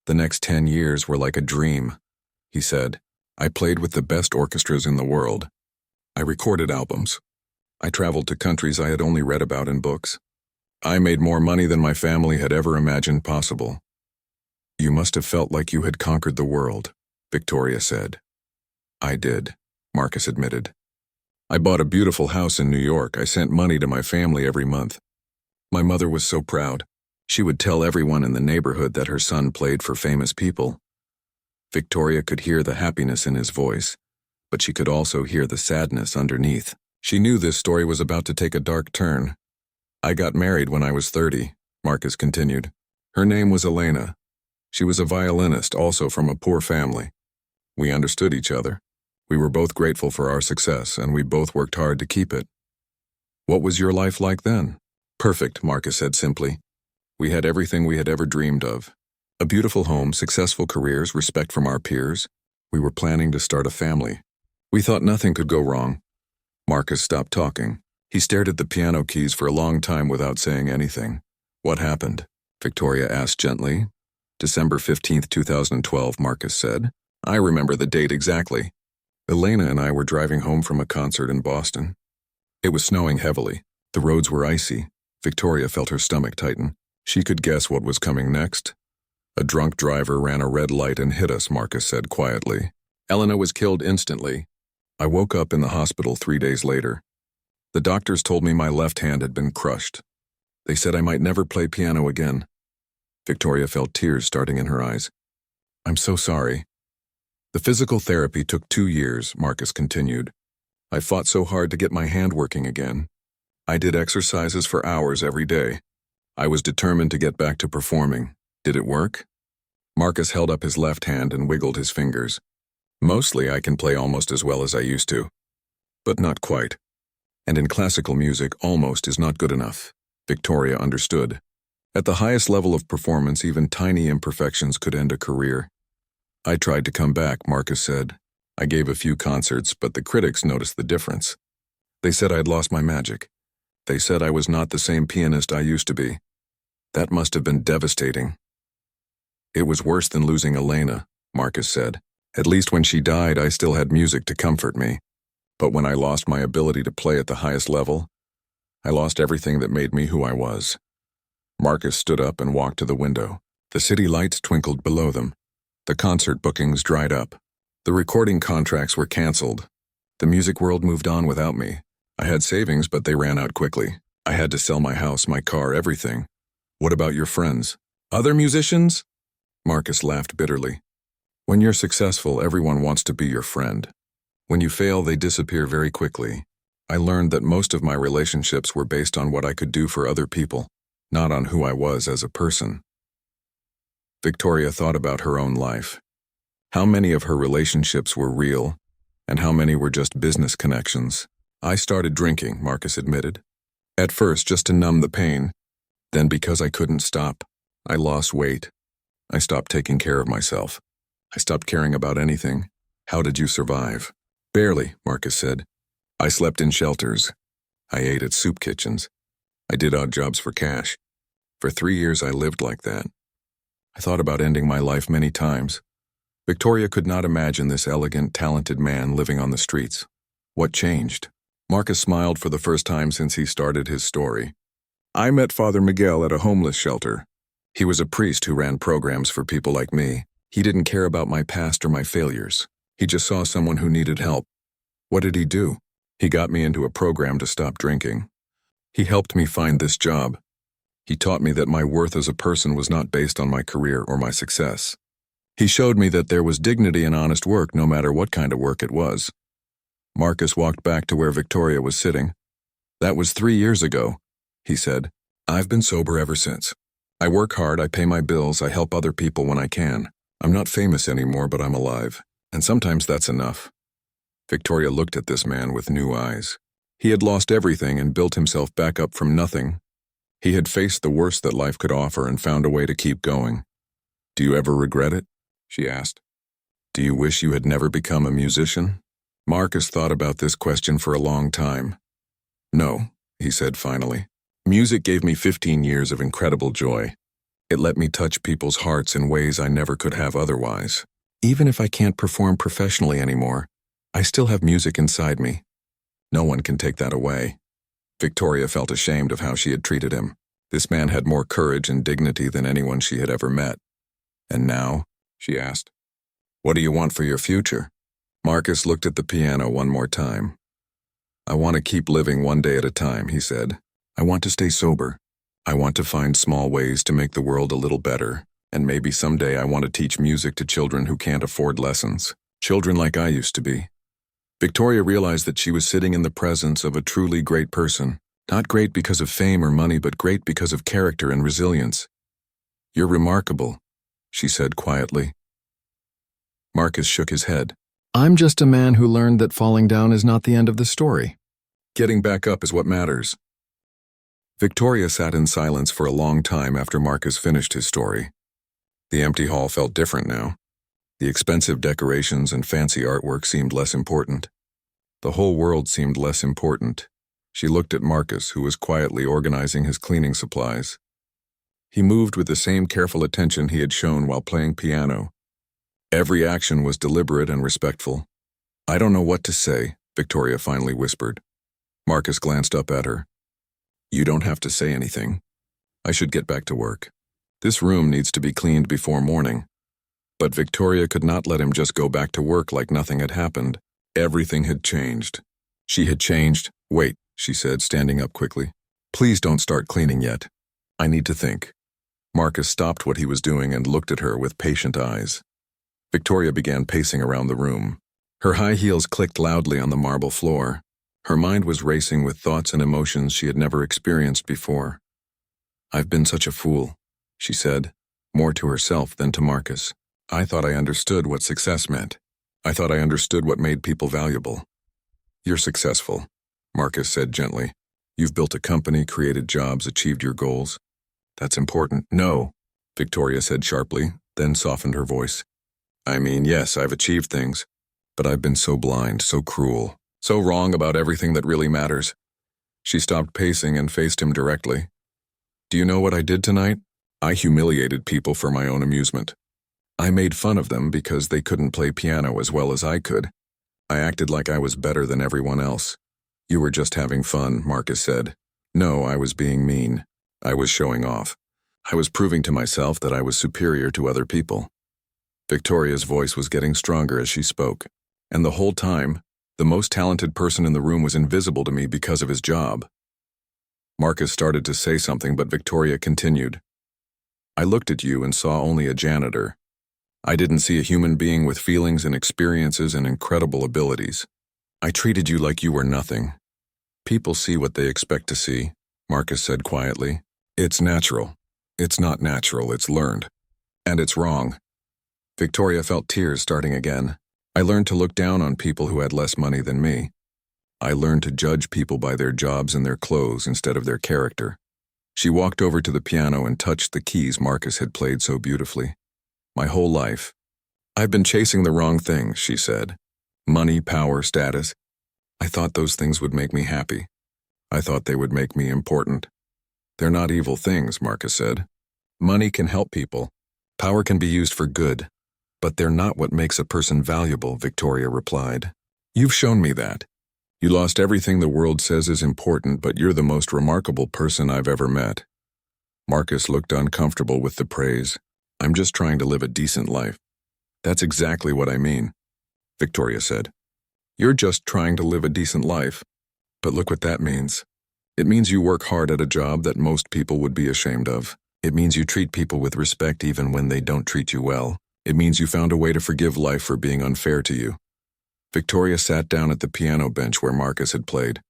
The next 10 years were like a dream, he said. I played with the best orchestras in the world. I recorded albums. I traveled to countries I had only read about in books. I made more money than my family had ever imagined possible. You must have felt like you had conquered the world, Victoria said. I did, Marcus admitted. I bought a beautiful house in New York. I sent money to my family every month. My mother was so proud. She would tell everyone in the neighborhood that her son played for famous people. Victoria could hear the happiness in his voice, but she could also hear the sadness underneath. She knew this story was about to take a dark turn. I got married when I was 30, Marcus continued. Her name was Elena. She was a violinist, also from a poor family. We understood each other. We were both grateful for our success, and we both worked hard to keep it. What was your life like then? Perfect, Marcus said simply. We had everything we had ever dreamed of. A beautiful home, successful careers, respect from our peers. We were planning to start a family. We thought nothing could go wrong. Marcus stopped talking. He stared at the piano keys for a long time without saying anything. What happened? Victoria asked gently. December 15th, 2012, Marcus said. I remember the date exactly. Elena and I were driving home from a concert in Boston. It was snowing heavily. The roads were icy. Victoria felt her stomach tighten. She could guess what was coming next. A drunk driver ran a red light and hit us, Marcus said quietly. Elena was killed instantly. I woke up in the hospital 3 days later. The doctors told me my left hand had been crushed. They said I might never play piano again. Victoria felt tears starting in her eyes. I'm so sorry. The physical therapy took 2 years, Marcus continued. I fought so hard to get my hand working again. I did exercises for hours every day. I was determined to get back to performing. Did it work? Marcus held up his left hand and wiggled his fingers. Mostly I can play almost as well as I used to. But not quite. And in classical music, almost is not good enough. Victoria understood. At the highest level of performance, even tiny imperfections could end a career. I tried to come back, Marcus said. I gave a few concerts, but the critics noticed the difference. They said I'd lost my magic. They said I was not the same pianist I used to be. That must have been devastating. It was worse than losing Elena, Marcus said. At least when she died, I still had music to comfort me. But when I lost my ability to play at the highest level, I lost everything that made me who I was. Marcus stood up and walked to the window. The city lights twinkled below them. The concert bookings dried up. The recording contracts were canceled. The music world moved on without me. I had savings, but they ran out quickly. I had to sell my house, my car, everything. What about your friends? Other musicians? Marcus laughed bitterly. When you're successful, everyone wants to be your friend. When you fail, they disappear very quickly. I learned that most of my relationships were based on what I could do for other people, not on who I was as a person. Victoria thought about her own life. How many of her relationships were real, and how many were just business connections? I started drinking, Marcus admitted. At first, just to numb the pain. Then because I couldn't stop, I lost weight. I stopped taking care of myself. I stopped caring about anything. How did you survive? Barely, Marcus said. I slept in shelters. I ate at soup kitchens. I did odd jobs for cash. For 3 years I lived like that. I thought about ending my life many times. Victoria could not imagine this elegant, talented man living on the streets. What changed? Marcus smiled for the first time since he started his story. I met Father Miguel at a homeless shelter. He was a priest who ran programs for people like me. He didn't care about my past or my failures. He just saw someone who needed help. What did he do? He got me into a program to stop drinking. He helped me find this job. He taught me that my worth as a person was not based on my career or my success. He showed me that there was dignity in honest work no matter what kind of work it was. Marcus walked back to where Victoria was sitting. That was 3 years ago, he said. I've been sober ever since. I work hard, I pay my bills, I help other people when I can. I'm not famous anymore, but I'm alive. And sometimes that's enough. Victoria looked at this man with new eyes. He had lost everything and built himself back up from nothing. He had faced the worst that life could offer and found a way to keep going. Do you ever regret it? She asked. Do you wish you had never become a musician? Marcus thought about this question for a long time. No, he said finally. Music gave me 15 years of incredible joy. It let me touch people's hearts in ways I never could have otherwise. Even if I can't perform professionally anymore, I still have music inside me. No one can take that away. Victoria felt ashamed of how she had treated him. This man had more courage and dignity than anyone she had ever met. And now? She asked. What do you want for your future? Marcus looked at the piano one more time. I want to keep living one day at a time, he said. I want to stay sober. I want to find small ways to make the world a little better, and maybe someday I want to teach music to children who can't afford lessons, children like I used to be. Victoria realized that she was sitting in the presence of a truly great person, not great because of fame or money, but great because of character and resilience. You're remarkable, she said quietly. Marcus shook his head. I'm just a man who learned that falling down is not the end of the story. Getting back up is what matters. Victoria sat in silence for a long time after Marcus finished his story. The empty hall felt different now. The expensive decorations and fancy artwork seemed less important. The whole world seemed less important. She looked at Marcus, who was quietly organizing his cleaning supplies. He moved with the same careful attention he had shown while playing piano. Every action was deliberate and respectful. I don't know what to say, Victoria finally whispered. Marcus glanced up at her. You don't have to say anything. I should get back to work. This room needs to be cleaned before morning. But Victoria could not let him just go back to work like nothing had happened. Everything had changed. She had changed. Wait, she said, standing up quickly. Please don't start cleaning yet. I need to think. Marcus stopped what he was doing and looked at her with patient eyes. Victoria began pacing around the room. Her high heels clicked loudly on the marble floor. Her mind was racing with thoughts and emotions she had never experienced before. "I've been such a fool," she said, more to herself than to Marcus. "I thought I understood what success meant. I thought I understood what made people valuable." "You're successful," Marcus said gently. "You've built a company, created jobs, achieved your goals. That's important." "No," Victoria said sharply, then softened her voice. "I mean, yes, I've achieved things, but I've been so blind, so cruel, so wrong about everything that really matters." She stopped pacing and faced him directly. "Do you know what I did tonight? I humiliated people for my own amusement. I made fun of them because they couldn't play piano as well as I could. I acted like I was better than everyone else." "You were just having fun," Marcus said. "No, I was being mean. I was showing off. I was proving to myself that I was superior to other people." Victoria's voice was getting stronger as she spoke, and the whole time, the most talented person in the room was invisible to me because of his job. Marcus started to say something, but Victoria continued. "I looked at you and saw only a janitor. I didn't see a human being with feelings and experiences and incredible abilities. I treated you like you were nothing." "People see what they expect to see," Marcus said quietly. "It's natural. It's not natural, it's learned. And it's wrong." Victoria felt tears starting again. "I learned to look down on people who had less money than me. I learned to judge people by their jobs and their clothes instead of their character." She walked over to the piano and touched the keys Marcus had played so beautifully. "My whole life, I've been chasing the wrong things," she said. "Money, power, status. I thought those things would make me happy. I thought they would make me important." "They're not evil things," Marcus said. "Money can help people. Power can be used for good. But they're not what makes a person valuable," Victoria replied. "You've shown me that. You lost everything the world says is important, but you're the most remarkable person I've ever met." Marcus looked uncomfortable with the praise. "I'm just trying to live a decent life." "That's exactly what I mean," Victoria said. "You're just trying to live a decent life. But look what that means. It means you work hard at a job that most people would be ashamed of. It means you treat people with respect even when they don't treat you well. It means you found a way to forgive life for being unfair to you." Victoria sat down at the piano bench where Marcus had played.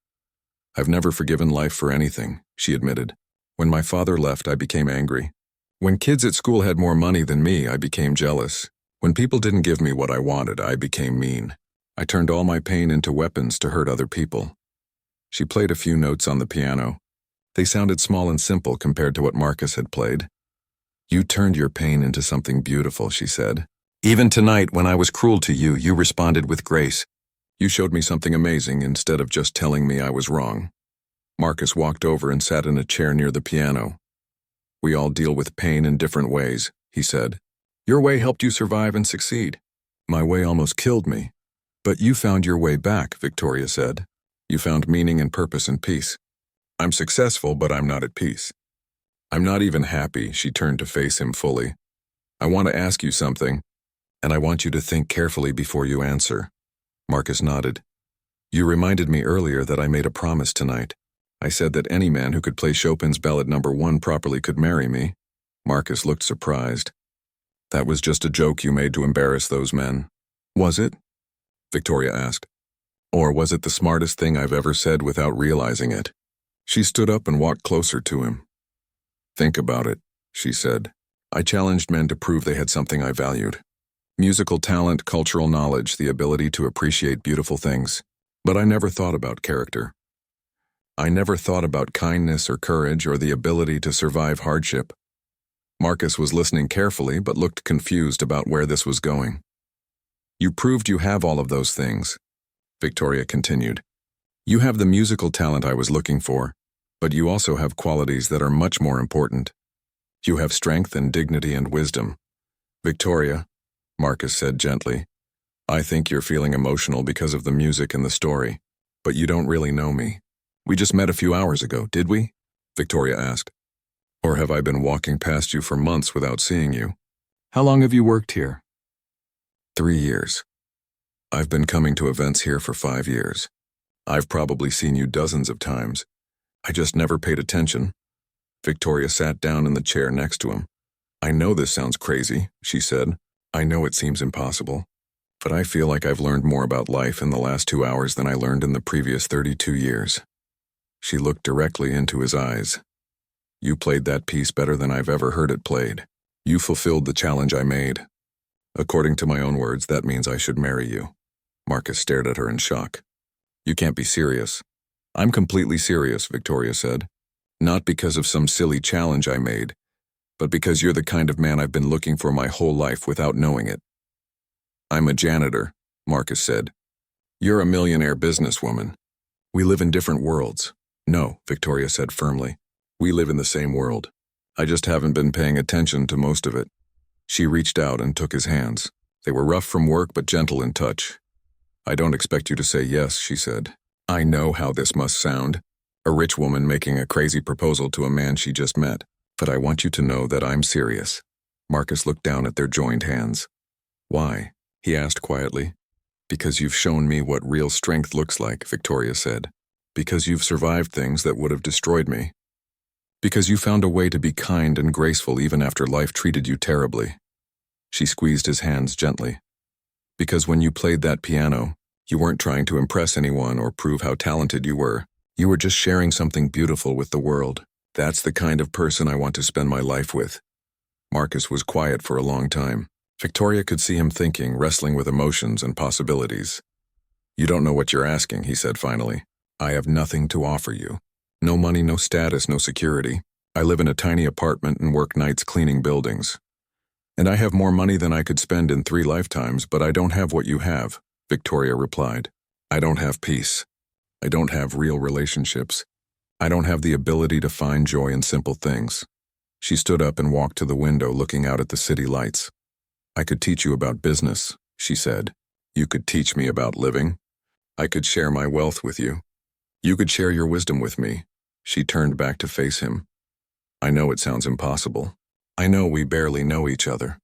"I've never forgiven life for anything," she admitted. "When my father left, I became angry. When kids at school had more money than me, I became jealous. When people didn't give me what I wanted, I became mean. I turned all my pain into weapons to hurt other people." She played a few notes on the piano. They sounded small and simple compared to what Marcus had played. "You turned your pain into something beautiful," she said. "Even tonight, when I was cruel to you, you responded with grace. You showed me something amazing instead of just telling me I was wrong." Marcus walked over and sat in a chair near the piano. "We all deal with pain in different ways," he said. "Your way helped you survive and succeed. My way almost killed me. But you found your way back," Victoria said. "You found meaning and purpose and peace. I'm successful, but I'm not at peace. I'm not even happy." She turned to face him fully. "I want to ask you something, and I want you to think carefully before you answer." Marcus nodded. "You reminded me earlier that I made a promise tonight. I said that any man who could play Chopin's Ballad No. 1 properly could marry me." Marcus looked surprised. "That was just a joke you made to embarrass those men." "Was it?" Victoria asked. "Or was it the smartest thing I've ever said without realizing it?" She stood up and walked closer to him. "Think about it," she said. "I challenged men to prove they had something I valued. Musical talent, cultural knowledge, the ability to appreciate beautiful things. But I never thought about character. I never thought about kindness or courage or the ability to survive hardship." Marcus was listening carefully but looked confused about where this was going. "You proved you have all of those things," Victoria continued. "You have the musical talent I was looking for, but you also have qualities that are much more important. You have strength and dignity and wisdom." "Victoria," Marcus said gently, "I think you're feeling emotional because of the music and the story, but you don't really know me. We just met a few hours ago, did we?" Victoria asked. "Or have I been walking past you for months without seeing you?" "How long have you worked here?" 3 years. I've been coming to events here for 5 years. I've probably seen you dozens of times. I just never paid attention." Victoria sat down in the chair next to him. "I know this sounds crazy," she said, I know it seems impossible, but I feel like I've learned more about life in the last 2 hours than I learned in the previous 32 years. She looked directly into his eyes. You played that piece better than I've ever heard it played. You fulfilled the challenge I made. According to my own words, that means I should marry you. Marcus stared at her in shock. You can't be serious. I'm completely serious, Victoria said. Not because of some silly challenge I made, but because you're the kind of man I've been looking for my whole life without knowing it. I'm a janitor, Marcus said. You're a millionaire businesswoman. We live in different worlds. No, Victoria said firmly. We live in the same world. I just haven't been paying attention to most of it. She reached out and took his hands. They were rough from work but gentle in touch. I don't expect you to say yes, she said. I know how this must sound. A rich woman making a crazy proposal to a man she just met. But I want you to know that I'm serious. Marcus looked down at their joined hands. Why? He asked quietly. Because you've shown me what real strength looks like, Victoria said. Because you've survived things that would have destroyed me. Because you found a way to be kind and graceful even after life treated you terribly. She squeezed his hands gently. Because when you played that piano, you weren't trying to impress anyone or prove how talented you were. You were just sharing something beautiful with the world. That's the kind of person I want to spend my life with. Marcus was quiet for a long time. Victoria could see him thinking, wrestling with emotions and possibilities. You don't know what you're asking, he said finally. I have nothing to offer you. No money, no status, no security. I live in a tiny apartment and work nights cleaning buildings. And I have more money than I could spend in 3 lifetimes, but I don't have what you have, Victoria replied. I don't have peace. I don't have real relationships. I don't have the ability to find joy in simple things. She stood up and walked to the window, looking out at the city lights. I could teach you about business, she said. You could teach me about living. I could share my wealth with you. You could share your wisdom with me. She turned back to face him. I know it sounds impossible. I know we barely know each other.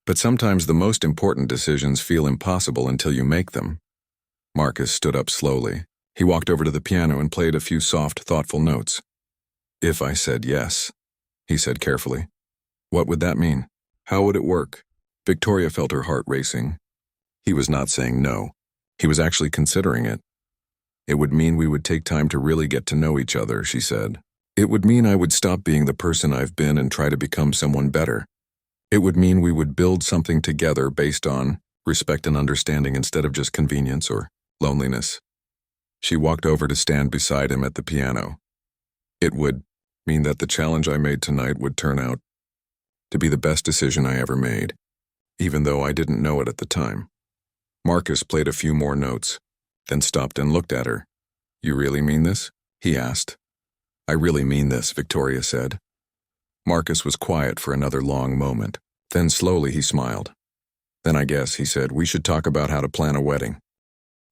But sometimes the most important decisions feel impossible until you make them. Marcus stood up slowly. He walked over to the piano and played a few soft, thoughtful notes. If I said yes, he said carefully. What would that mean? How would it work? Victoria felt her heart racing. He was not saying no. He was actually considering it. It would mean we would take time to really get to know each other, she said. It would mean I would stop being the person I've been and try to become someone better. It would mean we would build something together based on respect and understanding instead of just convenience or loneliness. She walked over to stand beside him at the piano. It would mean that the challenge I made tonight would turn out to be the best decision I ever made, even though I didn't know it at the time. Marcus played a few more notes, then stopped and looked at her. You really mean this? He asked. I really mean this, Victoria said. Marcus was quiet for another long moment. Then slowly he smiled. Then I guess, he said, we should talk about how to plan a wedding.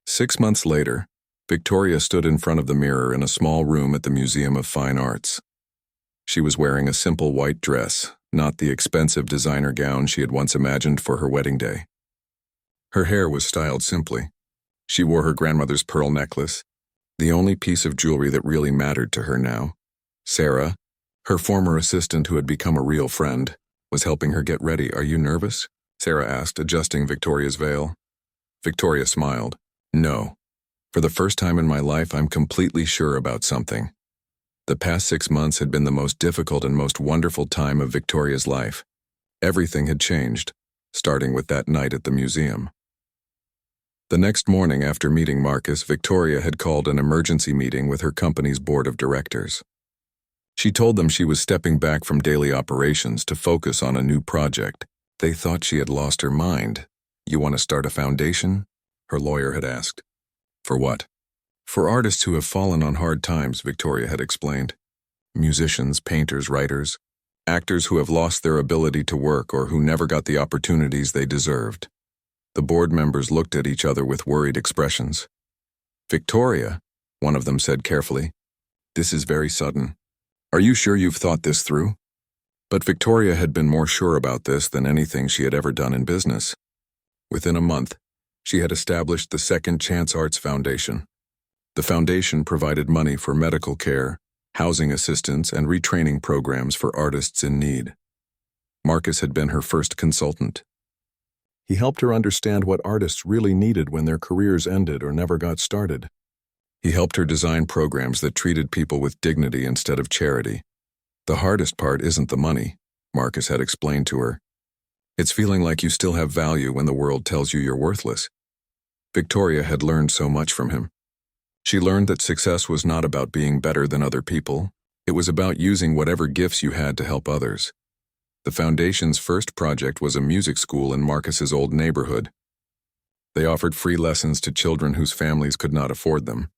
6 months later, Victoria stood in front of the mirror in a small room at the Museum of Fine Arts. She was wearing a simple white dress, not the expensive designer gown she had once imagined for her wedding day. Her hair was styled simply. She wore her grandmother's pearl necklace, the only piece of jewelry that really mattered to her now. Sarah, her former assistant who had become a real friend, was helping her get ready. Are you nervous? Sarah asked, adjusting Victoria's veil. Victoria smiled. No. For the first time in my life, I'm completely sure about something. The past 6 months had been the most difficult and most wonderful time of Victoria's life. Everything had changed, starting with that night at the museum. The next morning after meeting Marcus, Victoria had called an emergency meeting with her company's board of directors. She told them she was stepping back from daily operations to focus on a new project. They thought she had lost her mind. You want to start a foundation? Her lawyer had asked. For what? For artists who have fallen on hard times, Victoria had explained. Musicians, painters, writers, actors who have lost their ability to work or who never got the opportunities they deserved. The board members looked at each other with worried expressions. Victoria, one of them said carefully, this is very sudden. Are you sure you've thought this through? But Victoria had been more sure about this than anything she had ever done in business. Within a month, she had established the Second Chance Arts Foundation. The foundation provided money for medical care, housing assistance, and retraining programs for artists in need. Marcus had been her first consultant. He helped her understand what artists really needed when their careers ended or never got started. He helped her design programs that treated people with dignity instead of charity. The hardest part isn't the money, Marcus had explained to her. It's feeling like you still have value when the world tells you you're worthless. Victoria had learned so much from him. She learned that success was not about being better than other people. It was about using whatever gifts you had to help others. The Foundation's first project was a music school in Marcus's old neighborhood. They offered free lessons to children whose families could not afford them.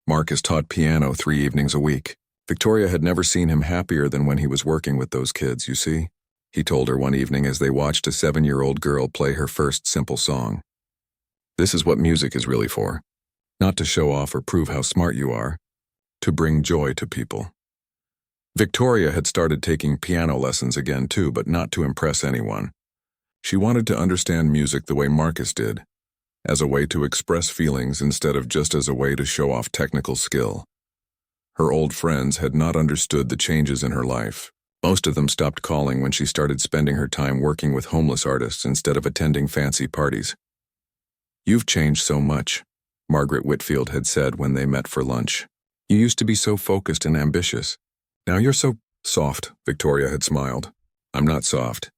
Marcus taught piano 3 evenings a week. Victoria had never seen him happier than when he was working with those kids, you see, he told her one evening as they watched a 7-year-old girl play her first simple song. This is what music is really for. Not to show off or prove how smart you are, to bring joy to people. Victoria had started taking piano lessons again too, but not to impress anyone. She wanted to understand music the way Marcus did, as a way to express feelings instead of just as a way to show off technical skill. Her old friends had not understood the changes in her life. Most of them stopped calling when she started spending her time working with homeless artists instead of attending fancy parties. "You've changed so much," Margaret Whitfield had said when they met for lunch. "You used to be so focused and ambitious. Now you're so soft," Victoria had smiled. "I'm not soft.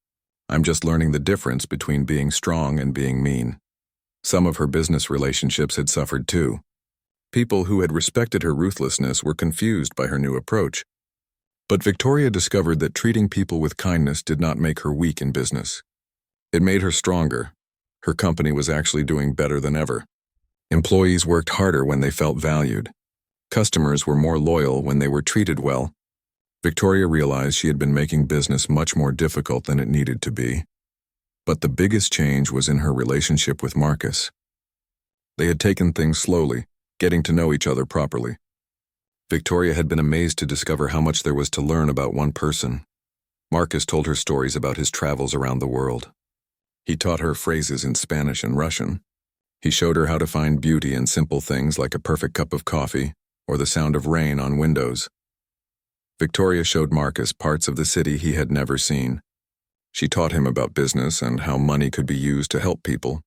I'm just learning the difference between being strong and being mean." Some of her business relationships had suffered too. People who had respected her ruthlessness were confused by her new approach. But Victoria discovered that treating people with kindness did not make her weak in business. It made her stronger. Her company was actually doing better than ever. Employees worked harder when they felt valued. Customers were more loyal when they were treated well. Victoria realized she had been making business much more difficult than it needed to be. But the biggest change was in her relationship with Marcus. They had taken things slowly, getting to know each other properly. Victoria had been amazed to discover how much there was to learn about one person. Marcus told her stories about his travels around the world. He taught her phrases in Spanish and Russian. He showed her how to find beauty in simple things like a perfect cup of coffee or the sound of rain on windows. Victoria showed Marcus parts of the city he had never seen. She taught him about business and how money could be used to help people.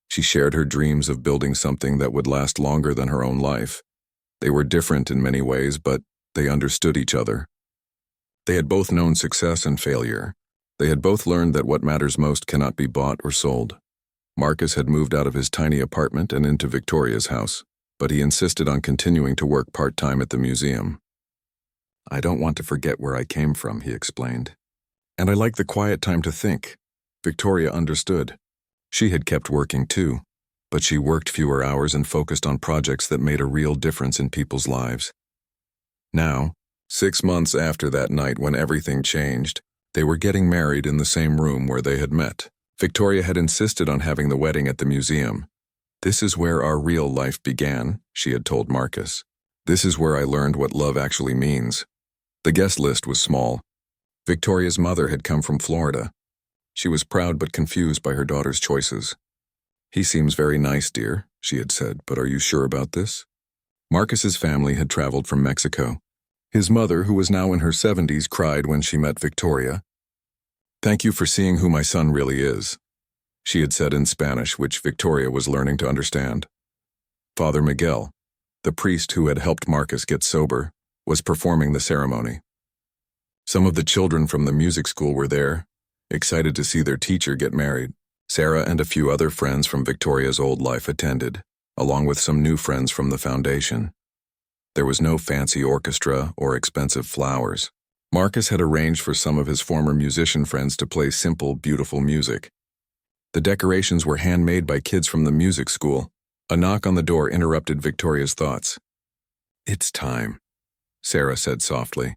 She shared her dreams of building something that would last longer than her own life. They were different in many ways, but they understood each other. They had both known success and failure. They had both learned that what matters most cannot be bought or sold. Marcus had moved out of his tiny apartment and into Victoria's house, but he insisted on continuing to work part-time at the museum. "I don't want to forget where I came from," he explained. "And I like the quiet time to think." Victoria understood. She had kept working too, but she worked fewer hours and focused on projects that made a real difference in people's lives. Now, 6 months after that night when everything changed, they were getting married in the same room where they had met. Victoria had insisted on having the wedding at the museum. "This is where our real life began," she had told Marcus. "This is where I learned what love actually means." The guest list was small. Victoria's mother had come from Florida. She was proud but confused by her daughter's choices. "He seems very nice, dear," she had said, "but are you sure about this?" Marcus's family had traveled from Mexico. His mother, who was now in her 70s, cried when she met Victoria. "Thank you for seeing who my son really is," she had said in Spanish, which Victoria was learning to understand. Father Miguel, the priest who had helped Marcus get sober, was performing the ceremony. Some of the children from the music school were there, excited to see their teacher get married. Sarah and a few other friends from Victoria's old life attended, along with some new friends from the foundation. There was no fancy orchestra or expensive flowers. Marcus had arranged for some of his former musician friends to play simple, beautiful music. The decorations were handmade by kids from the music school. A knock on the door interrupted Victoria's thoughts. "It's time," Sarah said softly.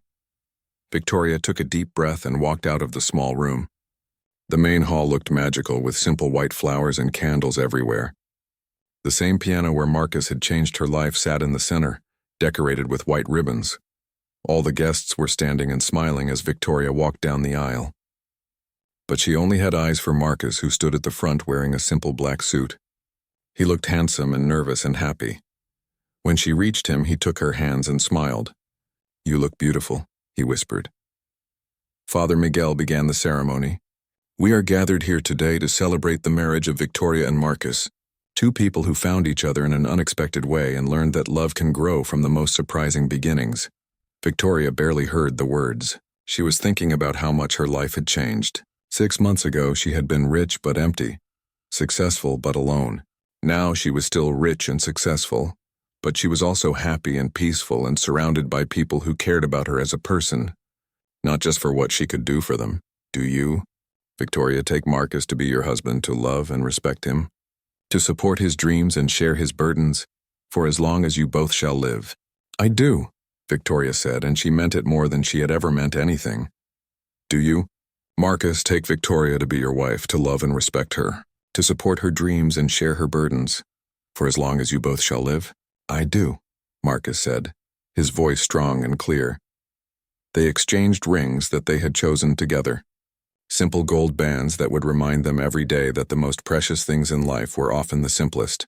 Victoria took a deep breath and walked out of the small room. The main hall looked magical with simple white flowers and candles everywhere. The same piano where Marcus had changed her life sat in the center, decorated with white ribbons. All the guests were standing and smiling as Victoria walked down the aisle. But she only had eyes for Marcus, who stood at the front wearing a simple black suit. He looked handsome and nervous and happy. When she reached him, he took her hands and smiled. "You look beautiful," he whispered. Father Miguel began the ceremony. We are gathered here today to celebrate the marriage of Victoria and Marcus, two people who found each other in an unexpected way and learned that love can grow from the most surprising beginnings. Victoria barely heard the words. She was thinking about how much her life had changed. 6 months ago, she had been rich but empty, successful but alone. Now she was still rich and successful, but she was also happy and peaceful and surrounded by people who cared about her as a person, not just for what she could do for them. Do you, Victoria, take Marcus to be your husband, to love and respect him, to support his dreams and share his burdens, for as long as you both shall live? I do, Victoria said, and she meant it more than she had ever meant anything. Do you, Marcus, take Victoria to be your wife, to love and respect her, to support her dreams and share her burdens, for as long as you both shall live? I do, Marcus said, his voice strong and clear. They exchanged rings that they had chosen together, simple gold bands that would remind them every day that the most precious things in life were often the simplest.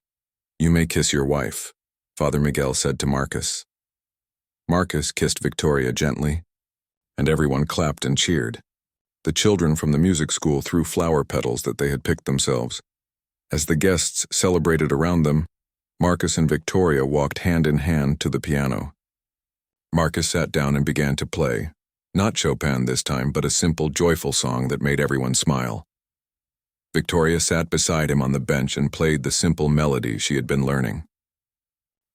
You may kiss your wife, Father Miguel said to Marcus. Marcus kissed Victoria gently, and everyone clapped and cheered. The children from the music school threw flower petals that they had picked themselves. As the guests celebrated around them, Marcus and Victoria walked hand in hand to the piano. Marcus sat down and began to play, not Chopin this time, but a simple, joyful song that made everyone smile. Victoria sat beside him on the bench and played the simple melody she had been learning.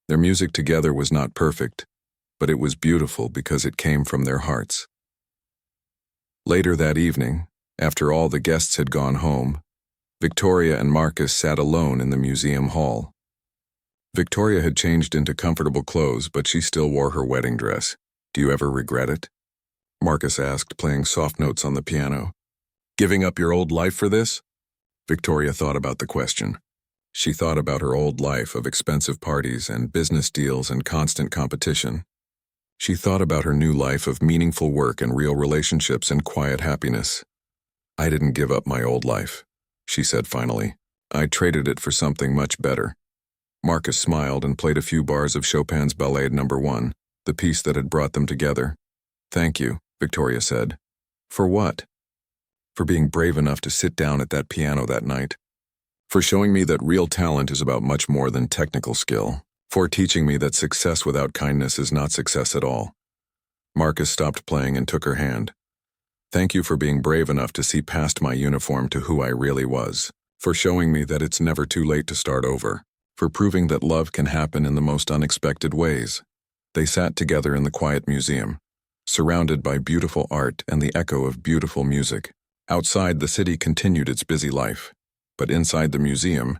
Their music together was not perfect, but it was beautiful because it came from their hearts. Later that evening, after all the guests had gone home, Victoria and Marcus sat alone in the museum hall. Victoria had changed into comfortable clothes, but she still wore her wedding dress. Do you ever regret it? Marcus asked, playing soft notes on the piano. Giving up your old life for this? Victoria thought about the question. She thought about her old life of expensive parties and business deals and constant competition. She thought about her new life of meaningful work and real relationships and quiet happiness. I didn't give up my old life, she said finally. I traded it for something much better. Marcus smiled and played a few bars of Chopin's Ballet No. 1, the piece that had brought them together. Thank you, Victoria said. For what? For being brave enough to sit down at that piano that night. For showing me that real talent is about much more than technical skill. For teaching me that success without kindness is not success at all. Marcus stopped playing and took her hand. Thank you for being brave enough to see past my uniform to who I really was. For showing me that it's never too late to start over. For proving that love can happen in the most unexpected ways. They sat together in the quiet museum, surrounded by beautiful art and the echo of beautiful music. Outside, the city continued its busy life, but inside the museum,